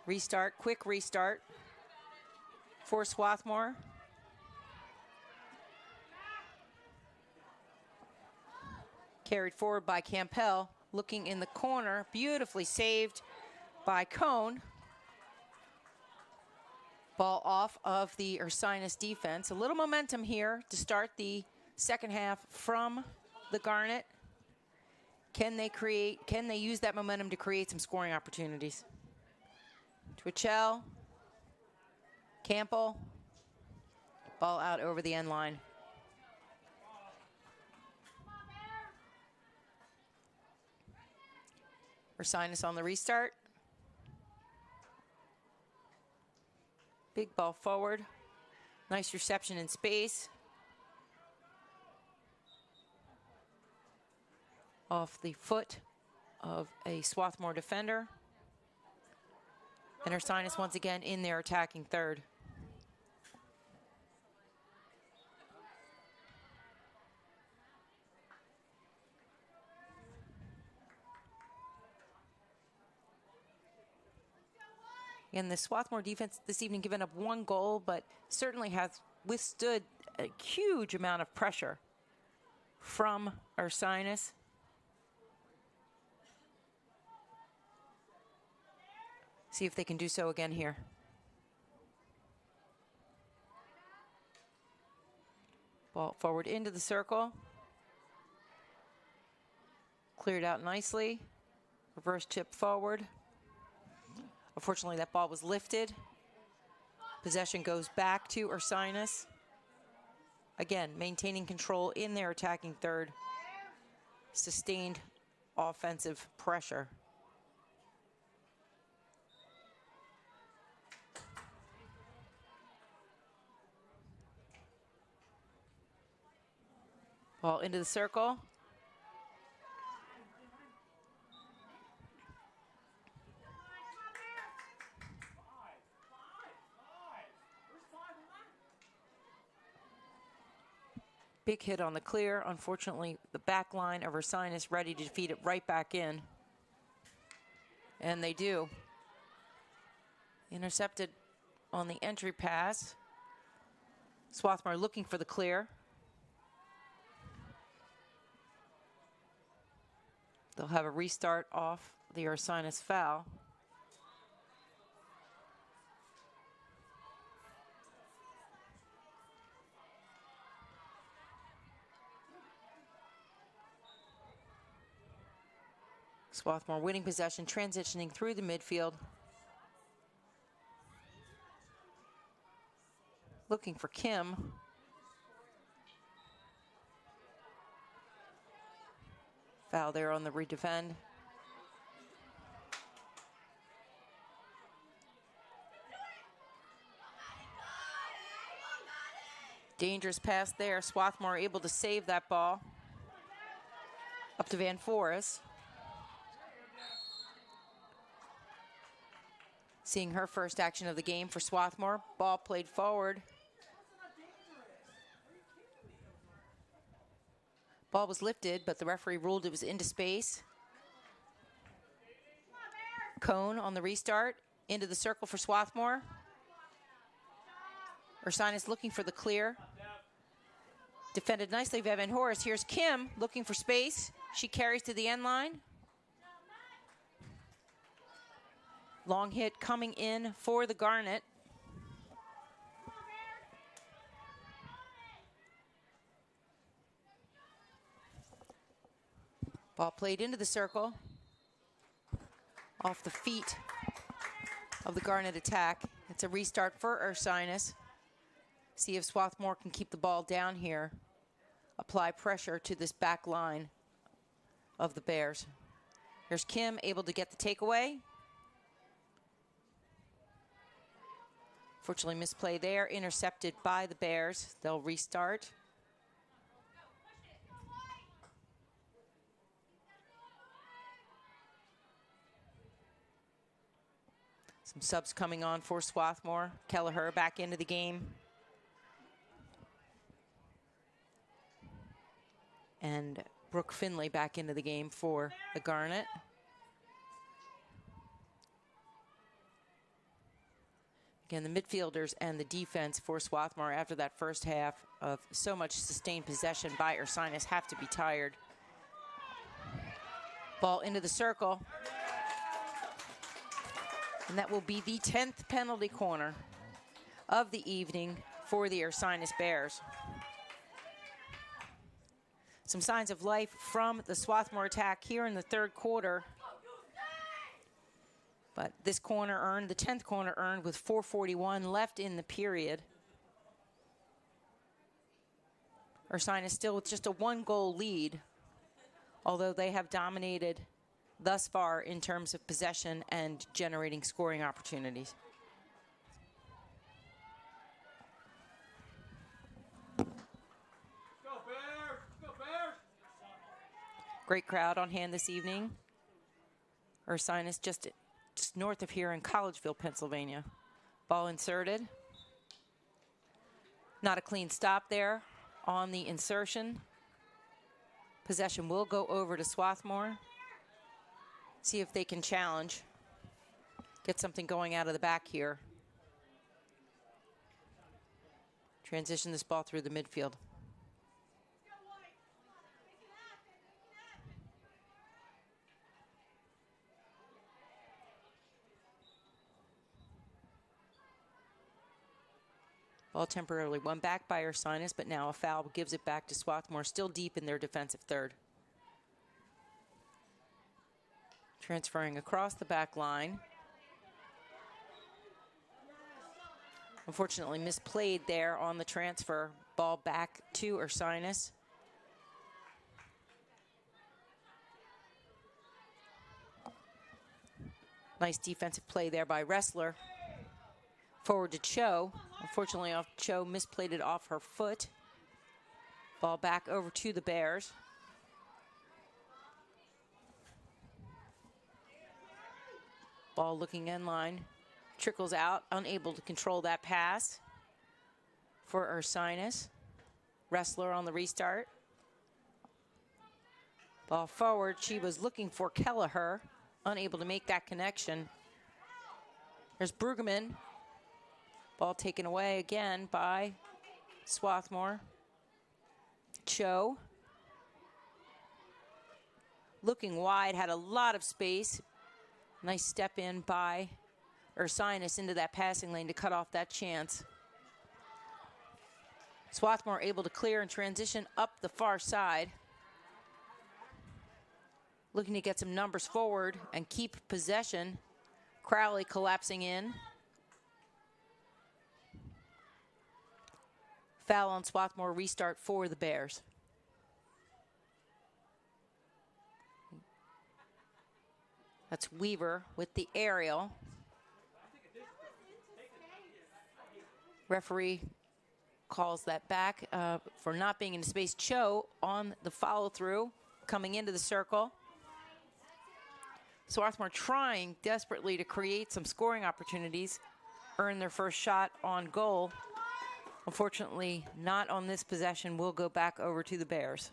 Restart, quick restart for Swarthmore. Carried forward by Campbell, looking in the corner, beautifully saved by Cone. Ball off of the Ursinus defense. A little momentum here to start the second half from the Garnet. Can they use that momentum to create some scoring opportunities? Twitchell, Campbell, ball out over the end line. Ursinus on the restart. Big ball forward. Nice reception in space. Off the foot of a Swarthmore defender. And Ursinus once again in their attacking third. And the Swarthmore defense this evening given up one goal, but certainly has withstood a huge amount of pressure from Ursinus. See if they can do so again here. Ball forward into the circle. Cleared out nicely. Reverse chip forward. Unfortunately, that ball was lifted. Possession goes back to Ursinus. Again, maintaining control in their attacking third. Sustained offensive pressure. Ball into the circle. Big hit on the clear. Unfortunately, the back line of Ursinus ready to feed it right back in. And they do. Intercepted on the entry pass. Swarthmore looking for the clear. They'll have a restart off the Ursinus foul. Swarthmore winning possession, transitioning through the midfield. Looking for Kim. Foul there on the redefend. Dangerous pass there. Swarthmore able to save that ball. Up to Van Forest. Seeing her first action of the game for Swarthmore. Ball played forward. Ball was lifted, but the referee ruled it was into space. Cone on the restart. Into the circle for Swarthmore. Ursinus looking for the clear. Defended nicely by Van Horst. Here's Kim looking for space. She carries to the end line. Long hit coming in for the Garnet. Ball played into the circle. Off the feet of the Garnet attack. It's a restart for Ursinus. See if Swarthmore can keep the ball down here. Apply pressure to this back line of the Bears. Here's Kim able to get the takeaway. Fortunately, misplay there, intercepted by the Bears. They'll restart. Some subs coming on for Swarthmore. Kelleher back into the game. And Brooke Finley back into the game for the Garnet. Again, the midfielders and the defense for Swarthmore after that first half of so much sustained possession by Ursinus have to be tired. Ball into the circle. And that will be the 10th penalty corner of the evening for the Ursinus Bears. Some signs of life from the Swarthmore attack here in the third quarter. But this corner earned, the 10th corner earned with 4:41 left in the period. Ursinus still with just a 1-goal lead, although they have dominated thus far in terms of possession and generating scoring opportunities. Great crowd on hand this evening. Ursinus just north of here in Collegeville, Pennsylvania. Ball inserted. Not a clean stop there on the insertion. Possession will go over to Swarthmore. See if they can challenge. Get something going out of the back here. Transition this ball through the midfield. Ball temporarily won back by Ursinus, but now a foul gives it back to Swarthmore, still deep in their defensive third. Transferring across the back line. Unfortunately misplayed there on the transfer. Ball back to Ursinus. Nice defensive play there by Wrestler. Forward to Cho. Unfortunately, Cho misplayed it off her foot. Ball back over to the Bears. Ball looking in line. Trickles out, unable to control that pass for Ursinus. Wrestler on the restart. Ball forward. She was looking for Kelleher. Unable to make that connection. There's Brueggemann. Ball taken away again by Swarthmore. Cho. Looking wide, had a lot of space. Nice step in by Ursinus into that passing lane to cut off that chance. Swarthmore able to clear and transition up the far side. Looking to get some numbers forward and keep possession. Crowley collapsing in. Foul on Swarthmore, restart for the Bears. That's Weaver with the aerial. Referee calls that back for not being in space. Cho on the follow through, coming into the circle. Swarthmore trying desperately to create some scoring opportunities, earn their first shot on goal. Unfortunately, not on this possession. Will go back over to the Bears.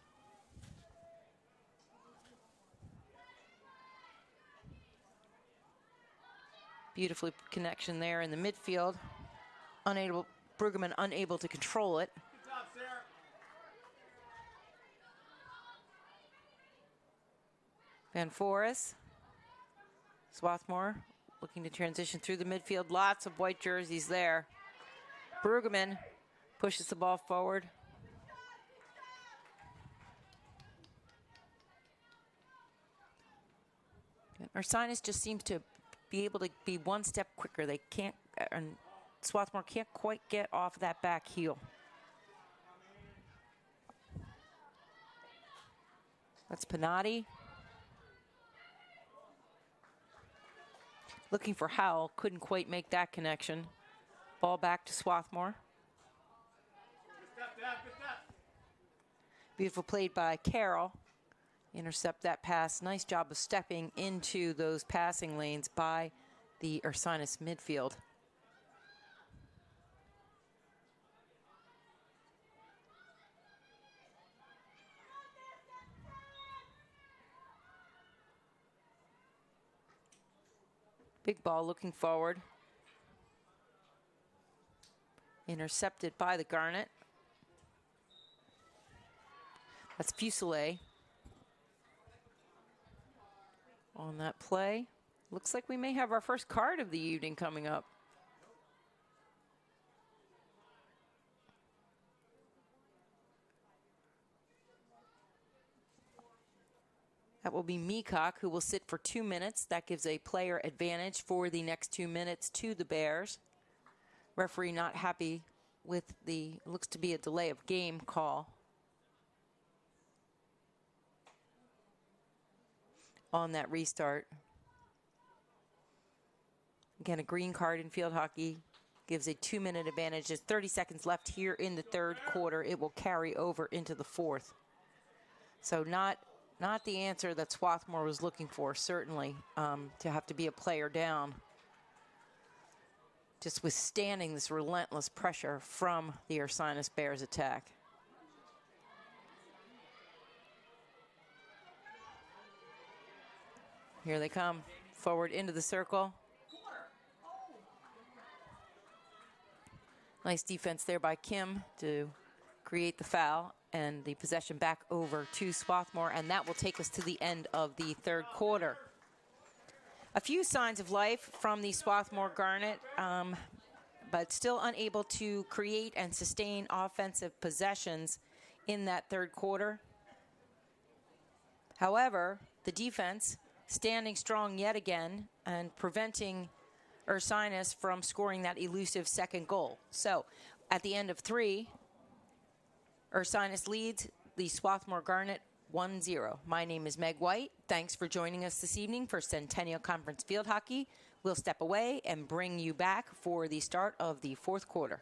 Beautiful connection there in the midfield. Brueggemann unable to control it. Van Forest. Swarthmore looking to transition through the midfield. Lots of white jerseys there. Brueggemann pushes the ball forward. Ursinus just seems to be able to be one step quicker. They can't, and Swarthmore can't quite get off that back heel. That's Panatti. Looking for Howell, couldn't quite make that connection. Ball back to Swarthmore. Beautiful played by Carroll. Intercept that pass. Nice job of stepping into those passing lanes by the Ursinus midfield. Big ball looking forward. Intercepted by the Garnet. That's Fuselier on that play. Looks like we may have our first card of the evening coming up. That will be Meacock, who will sit for 2 minutes. That gives a player advantage for the next 2 minutes to the Bears. Referee not happy with the, looks to be a delay of game call on that restart. Again, a green card in field hockey gives a 2-minute advantage. There's 30 seconds left here in the third quarter. It will carry over into the fourth. So not the answer that Swarthmore was looking for, certainly, to have to be a player down. Just withstanding this relentless pressure from the Ursinus Bears attack. Here they come, forward into the circle. Nice defense there by Kim to create the foul, and the possession back over to Swarthmore, and that will take us to the end of the third quarter. A few signs of life from the Swarthmore Garnet, but still unable to create and sustain offensive possessions in that third quarter. However, the defense standing strong yet again and preventing Ursinus from scoring that elusive second goal. So at the end of 3, Ursinus leads the Swarthmore Garnet 1-0. My name is Meg White. Thanks for joining us this evening for Centennial Conference Field Hockey. We'll step away and bring you back for the start of the fourth quarter.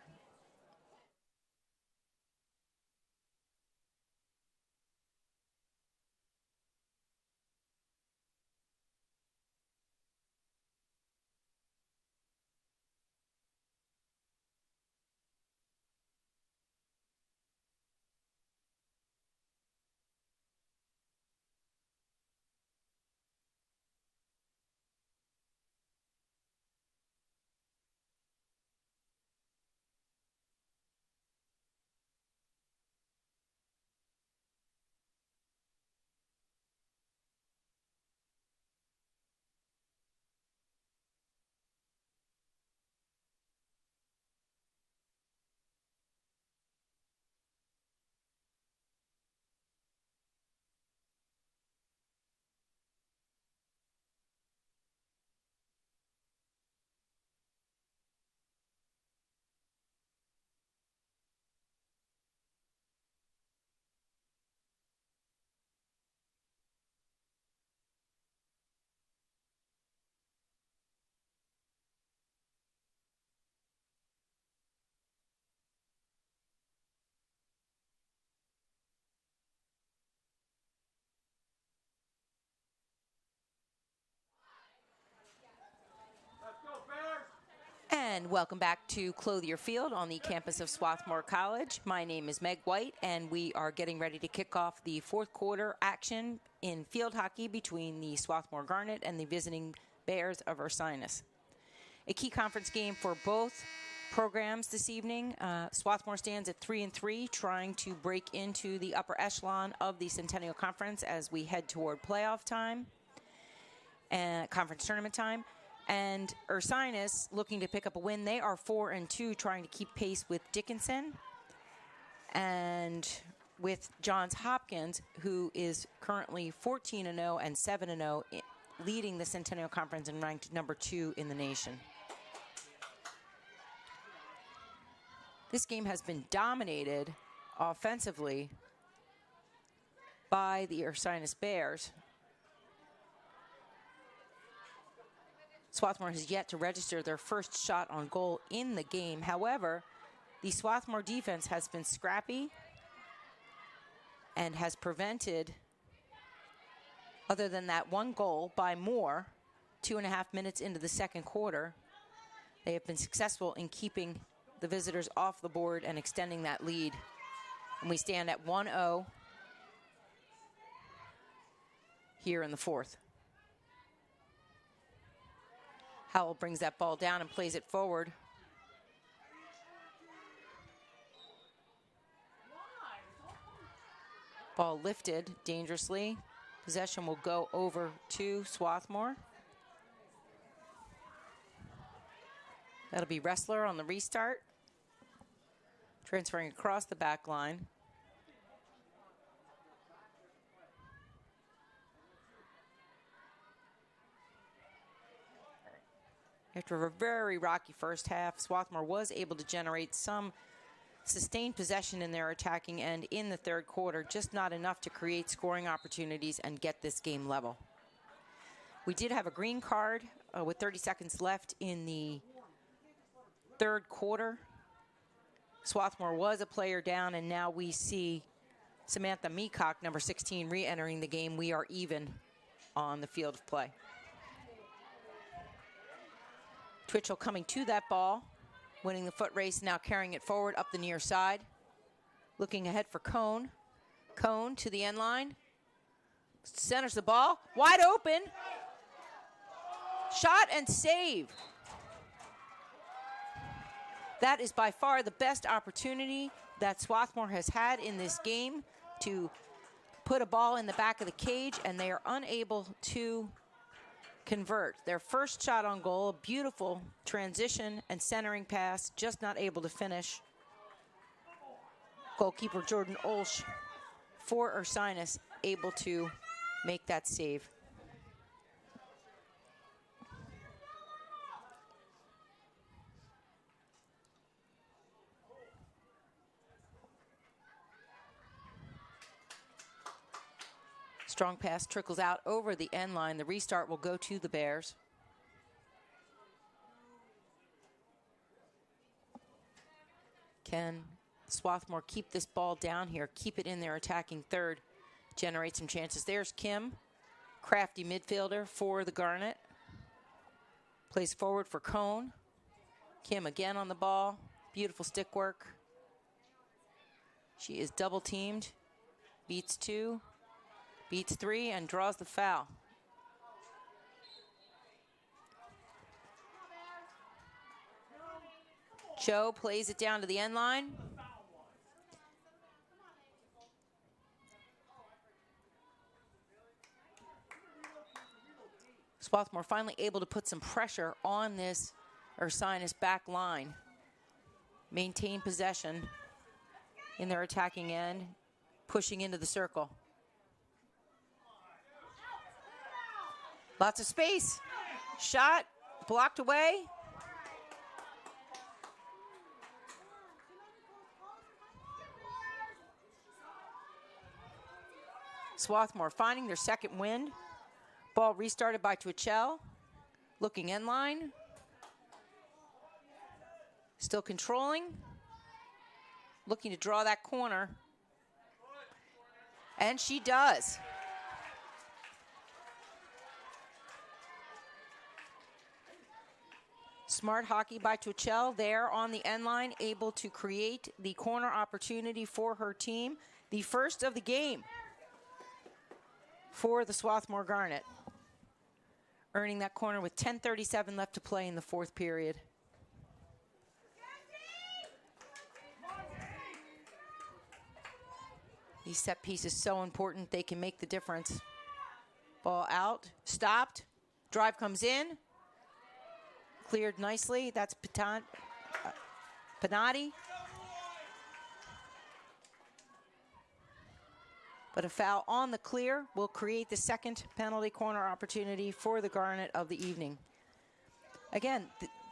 And welcome back to Clothier Field on the campus of Swarthmore College. My name is Meg White, and we are getting ready to kick off the fourth quarter action in field hockey between the Swarthmore Garnet and the visiting Bears of Ursinus. A key conference game for both programs this evening. Swarthmore stands at 3-3, trying to break into the upper echelon of the Centennial Conference as we head toward playoff time and conference tournament time. And Ursinus looking to pick up a win. They are 4-2, trying to keep pace with Dickinson and with Johns Hopkins, who is currently 14-0 and 7-0, leading the Centennial Conference and ranked number 2 in the nation. This game has been dominated offensively by the Ursinus Bears. Swarthmore has yet to register their first shot on goal in the game. However, the Swarthmore defense has been scrappy and has prevented, other than that one goal by Moore, 2.5 minutes into the second quarter, they have been successful in keeping the visitors off the board and extending that lead. And we stand at 1-0 here in the fourth. Howell brings that ball down and plays it forward. Ball lifted dangerously. Possession will go over to Swarthmore. That'll be Wrestler on the restart. Transferring across the back line. After a very rocky first half, Swarthmore was able to generate some sustained possession in their attacking end in the third quarter, just not enough to create scoring opportunities and get this game level. We did have a green card with 30 seconds left in the third quarter. Swarthmore was a player down, and now we see Samantha Meacock, number 16, re-entering the game. We are even on the field of play. Twitchell coming to that ball, winning the foot race, now carrying it forward up the near side. Looking ahead for Cone. Cone to the end line. Centers the ball, wide open. Shot and save. That is by far the best opportunity that Swarthmore has had in this game to put a ball in the back of the cage, and they are unable to convert. Their first shot on goal, a beautiful transition and centering pass, just not able to finish. Goalkeeper Jordan Olsch for Ursinus able to make that save. Strong pass trickles out over the end line. The restart will go to the Bears. Can Swarthmore keep this ball down here, keep it in their attacking third, generate some chances? There's Kim, crafty midfielder for the Garnet. Plays forward for Cone. Kim again on the ball. Beautiful stick work. She is double teamed. Beats two. Beats three and draws the foul. Cho plays it down to the end line. Swarthmore finally able to put some pressure on this Ursinus back line. Maintain possession in their attacking end, pushing into the circle. Lots of space. Shot blocked away. Swarthmore finding their second wind. Ball restarted by Twitchell. Looking end line. Still controlling. Looking to draw that corner. And she does. Smart hockey by Twitchell there on the end line, able to create the corner opportunity for her team. The first of the game for the Swarthmore Garnet. earning that corner with 10:37 left to play in the fourth period. These set pieces so important, they can make the difference. Ball out, stopped, drive comes in, cleared nicely. That's Panotti. But a foul on the clear will create the second penalty corner opportunity for the Garnet of the evening. Again,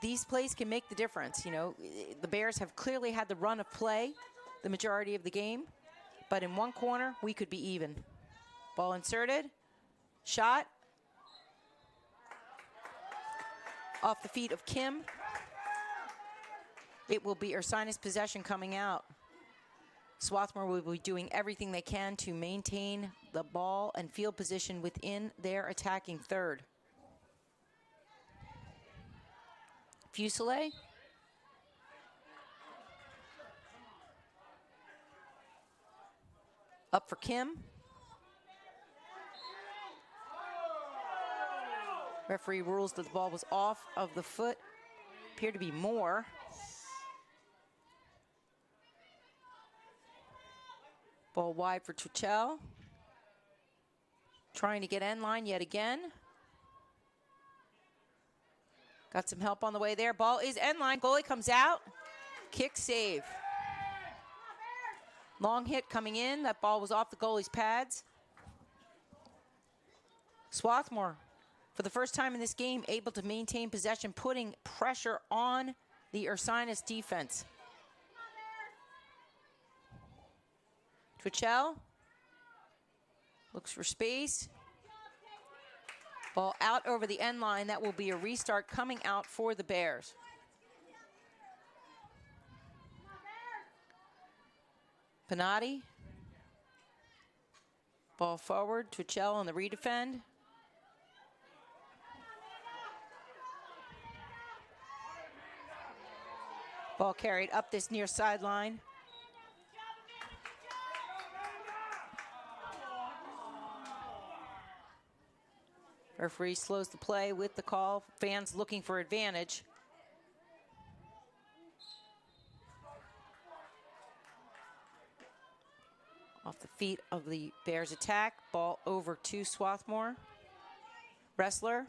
these plays can make the difference. You know, the Bears have clearly had the run of play the majority of the game, but in one corner, we could be even. Ball inserted, shot. Off the feet of Kim. It will be Ursinus possession coming out. Swarthmore will be doing everything they can to maintain the ball and field position within their attacking third. Fuselier. Up for Kim. Referee rules that the ball was off of the foot. Appeared to be more. Ball wide for Tuchel. Trying to get end line yet again. Got some help on the way there. Ball is end line. Goalie comes out. Kick save. Long hit coming in. That ball was off the goalie's pads. Swarthmore, for the first time in this game, able to maintain possession, putting pressure on the Ursinus defense. Tuchel looks for space. Ball out over the end line. That will be a restart coming out for the Bears. Panotti. Ball forward. Tuchel on the redefend. Ball carried up this near sideline. Referee slows the play with the call. Fans looking for advantage. Off the feet of the Bears attack. Ball over to Swarthmore. Wrestler.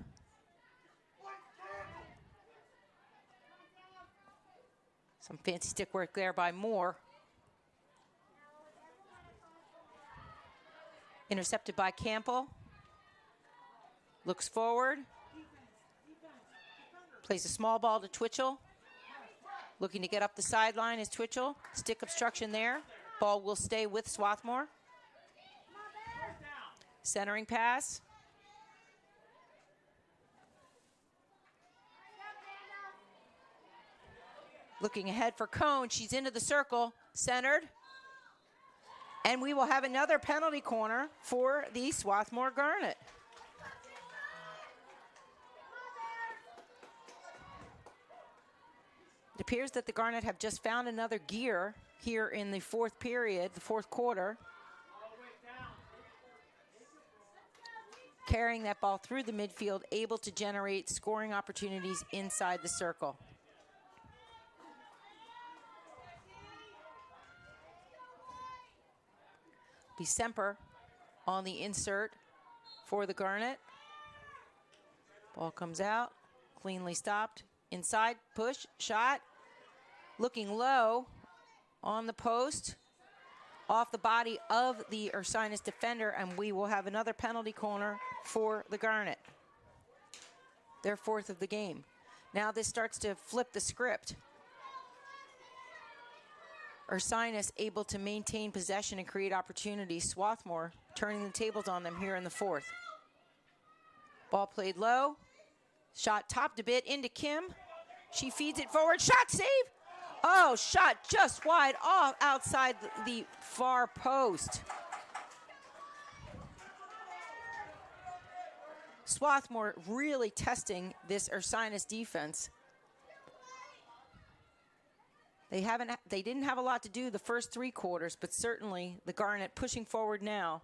Some fancy stick work there by Moore. Intercepted by Campbell. Looks forward. Plays a small ball to Twitchell. Looking to get up the sideline is Twitchell. Stick obstruction there. Ball will stay with Swarthmore. Centering pass. Looking ahead for Cone. She's into the circle. Centered. And we will have another penalty corner for the Swarthmore Garnet. It appears that the Garnet have just found another gear here in the fourth period, the fourth quarter. Carrying that ball through the midfield, able to generate scoring opportunities inside the circle. Semper on the insert for the Garnet. Ball comes out, cleanly stopped. Inside, push, shot. Looking low on the post. Off the body of the Ursinus defender, and we will have another penalty corner for the Garnet. Their fourth of the game. Now this starts to flip the script. Ursinus able to maintain possession and create opportunities. Swarthmore turning the tables on them here in the fourth. Ball played low. Shot topped a bit into Kim. She feeds it forward. Shot save. Oh, shot just wide off outside the far post. Swarthmore really testing this Ursinus defense. They didn't have a lot to do the first three quarters, but certainly the Garnet pushing forward now,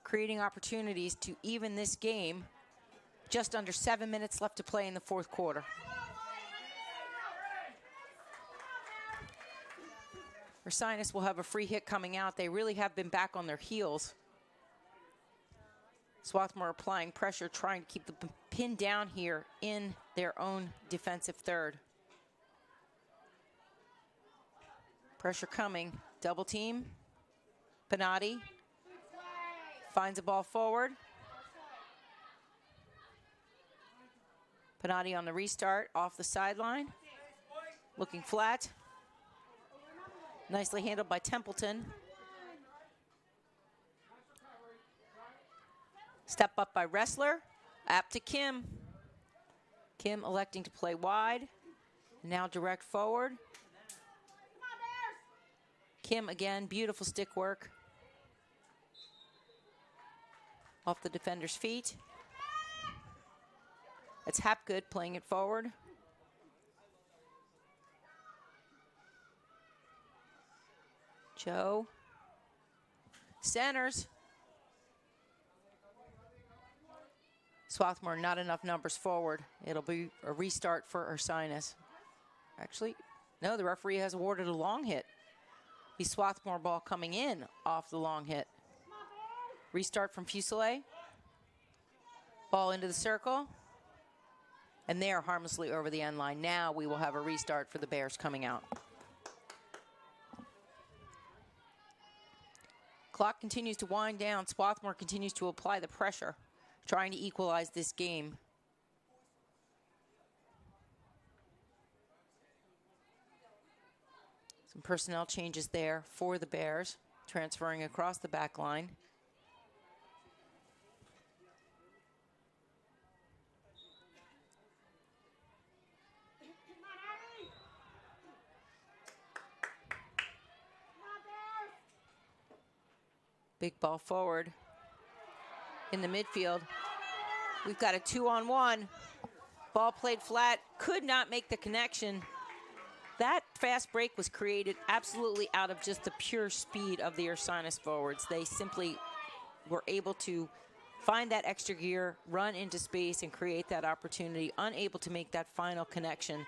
creating opportunities to even this game Just under 7 minutes left to play in the fourth quarter. Ursinus will have a free hit coming out. They really have been back on their heels. Swarthmore applying pressure, trying to keep the pin down here in their own defensive third. Pressure coming, double team. Pennati finds a ball forward. Pennati on the restart, off the sideline. Looking flat. Nicely handled by Templeton. Step up by Wrestler, apt to Kim. Kim electing to play wide, now direct forward. Kim again, beautiful stick work. Off the defender's feet. It's Hapgood playing it forward. Joe centers. Swarthmore, not enough numbers forward. It'll be a restart for Ursinus. Actually, no, the referee has awarded a long hit. The Swarthmore ball coming in off the long hit. Restart from Fuselier. Ball into the circle. And they are harmlessly over the end line. Now we will have a restart for the Bears coming out. Clock continues to wind down. Swarthmore continues to apply the pressure, trying to equalize this game. Some personnel changes there for the Bears, transferring across the back line. Big ball forward in the midfield. We've got a 2-on-1. Ball played flat, could not make the connection. That fast break was created absolutely out of just the pure speed of the Ursinus forwards. They simply were able to find that extra gear, run into space, and create that opportunity, unable to make that final connection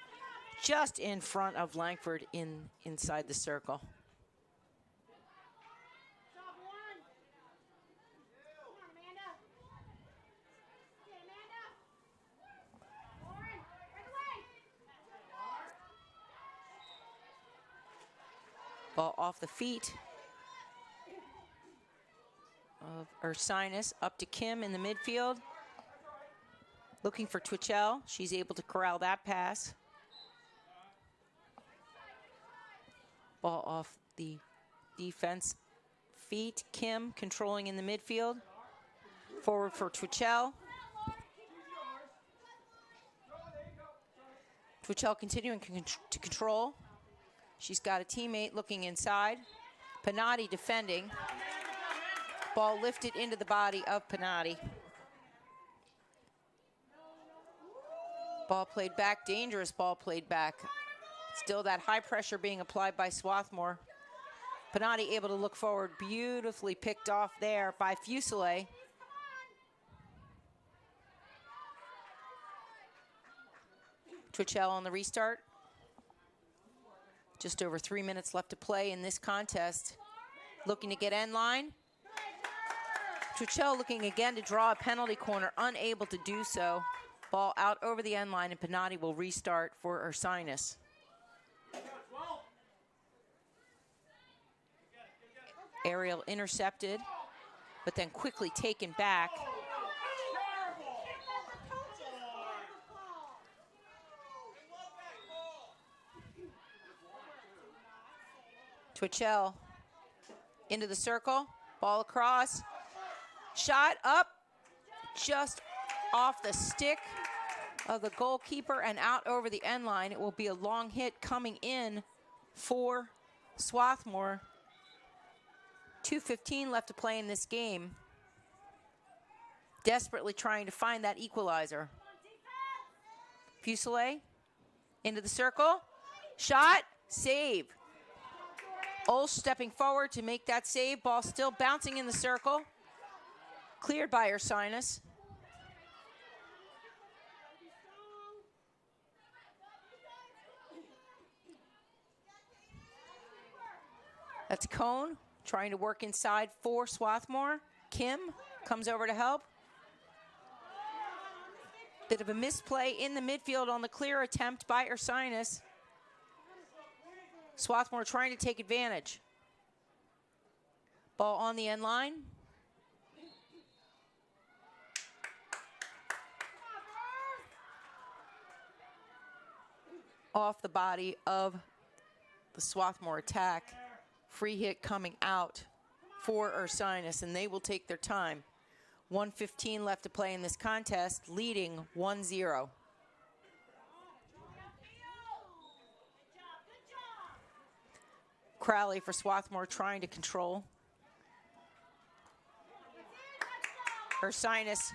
just in front of Langford inside the circle. Ball off the feet of Ursinus, up to Kim in the midfield. Looking for Twitchell. She's able to corral that pass. Ball off the defense feet. Kim controlling in the midfield. Forward for Twitchell. Twitchell continuing to control. She's got a teammate looking inside. Pennati defending. Ball lifted into the body of Pennati. Ball played back, dangerous ball played back. Still that high pressure being applied by Swarthmore. Pennati able to look forward, beautifully picked off there by Fuselier. Twitchell on the restart. Just over 3 minutes left to play in this contest. Looking to get end line. Twitchell looking again to draw a penalty corner, unable to do so. Ball out over the end line, and Pennati will restart for Ursinus. Aerial intercepted, but then quickly taken back. Twitchell into the circle, ball across, shot up, just off the stick of the goalkeeper and out over the end line. It will be a long hit coming in for Swarthmore. 2:15 left to play in this game. Desperately trying to find that equalizer. Fuselier into the circle, shot, save. Olsz stepping forward to make that save. Ball still bouncing in the circle. Cleared by Ursinus. That's Cone trying to work inside for Swarthmore. Kim comes over to help. Bit of a misplay in the midfield on the clear attempt by Ursinus. Swarthmore trying to take advantage. Ball on the end line. Off the body of the Swarthmore attack. Free hit coming out for Ursinus, and they will take their time. 1:15 left to play in this contest, leading 1-0. Crowley for Swarthmore trying to control. Ursinus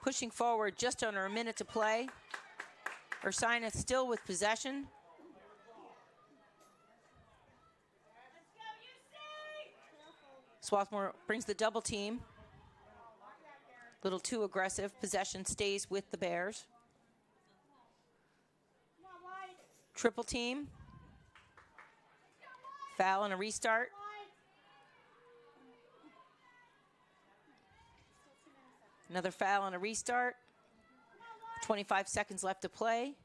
pushing forward, just under a minute to play. Ursinus still with possession. Swarthmore brings the double team. Little too aggressive. Possession stays with the Bears. Triple team. Foul and a restart. Another foul and a restart. 25 seconds left to play.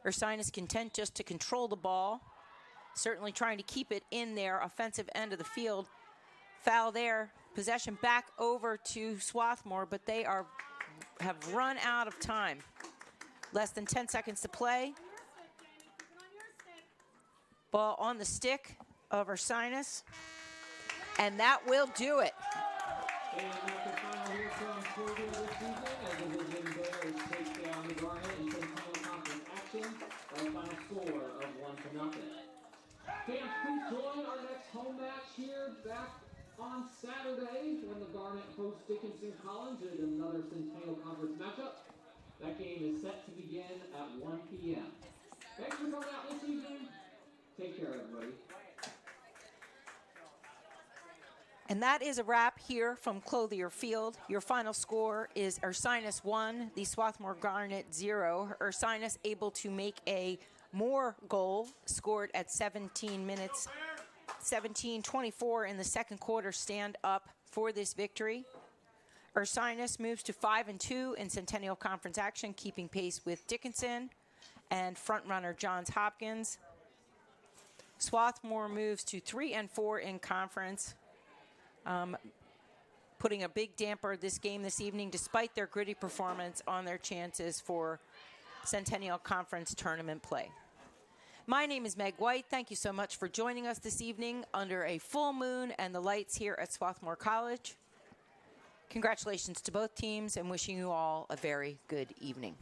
Ursinus content just to control the ball. Certainly trying to keep it in their offensive end of the field. Foul there. Possession back over to Swarthmore, but they have run out of time. Less than 10 seconds to play. Ball on the stick of Ursinus, and that will do it. And that's the final here from Clothier this season as the Division Bears take down the Garnet in Centennial Conference action by a final score of 1-0. Fans, please join our next home match here back on Saturday when the Garnet hosts Dickinson College in another Centennial Conference matchup. That game is set to begin at 1 p.m. Thanks for coming out this evening. Take care, everybody. And that is a wrap here from Clothier Field. Your final score is Ursinus 1, the Swarthmore Garnet 0. Ursinus able to make a more goal, scored at 17 minutes. 17:24 in the second quarter, stand up for this victory. Ursinus moves to 5-2 in Centennial Conference action, keeping pace with Dickinson and frontrunner Johns Hopkins. Swarthmore moves to 3-4 in conference, putting a big damper this game this evening, despite their gritty performance on their chances for Centennial Conference tournament play. My name is Meg White. Thank you so much for joining us this evening under a full moon and the lights here at Swarthmore College. Congratulations to both teams and wishing you all a very good evening.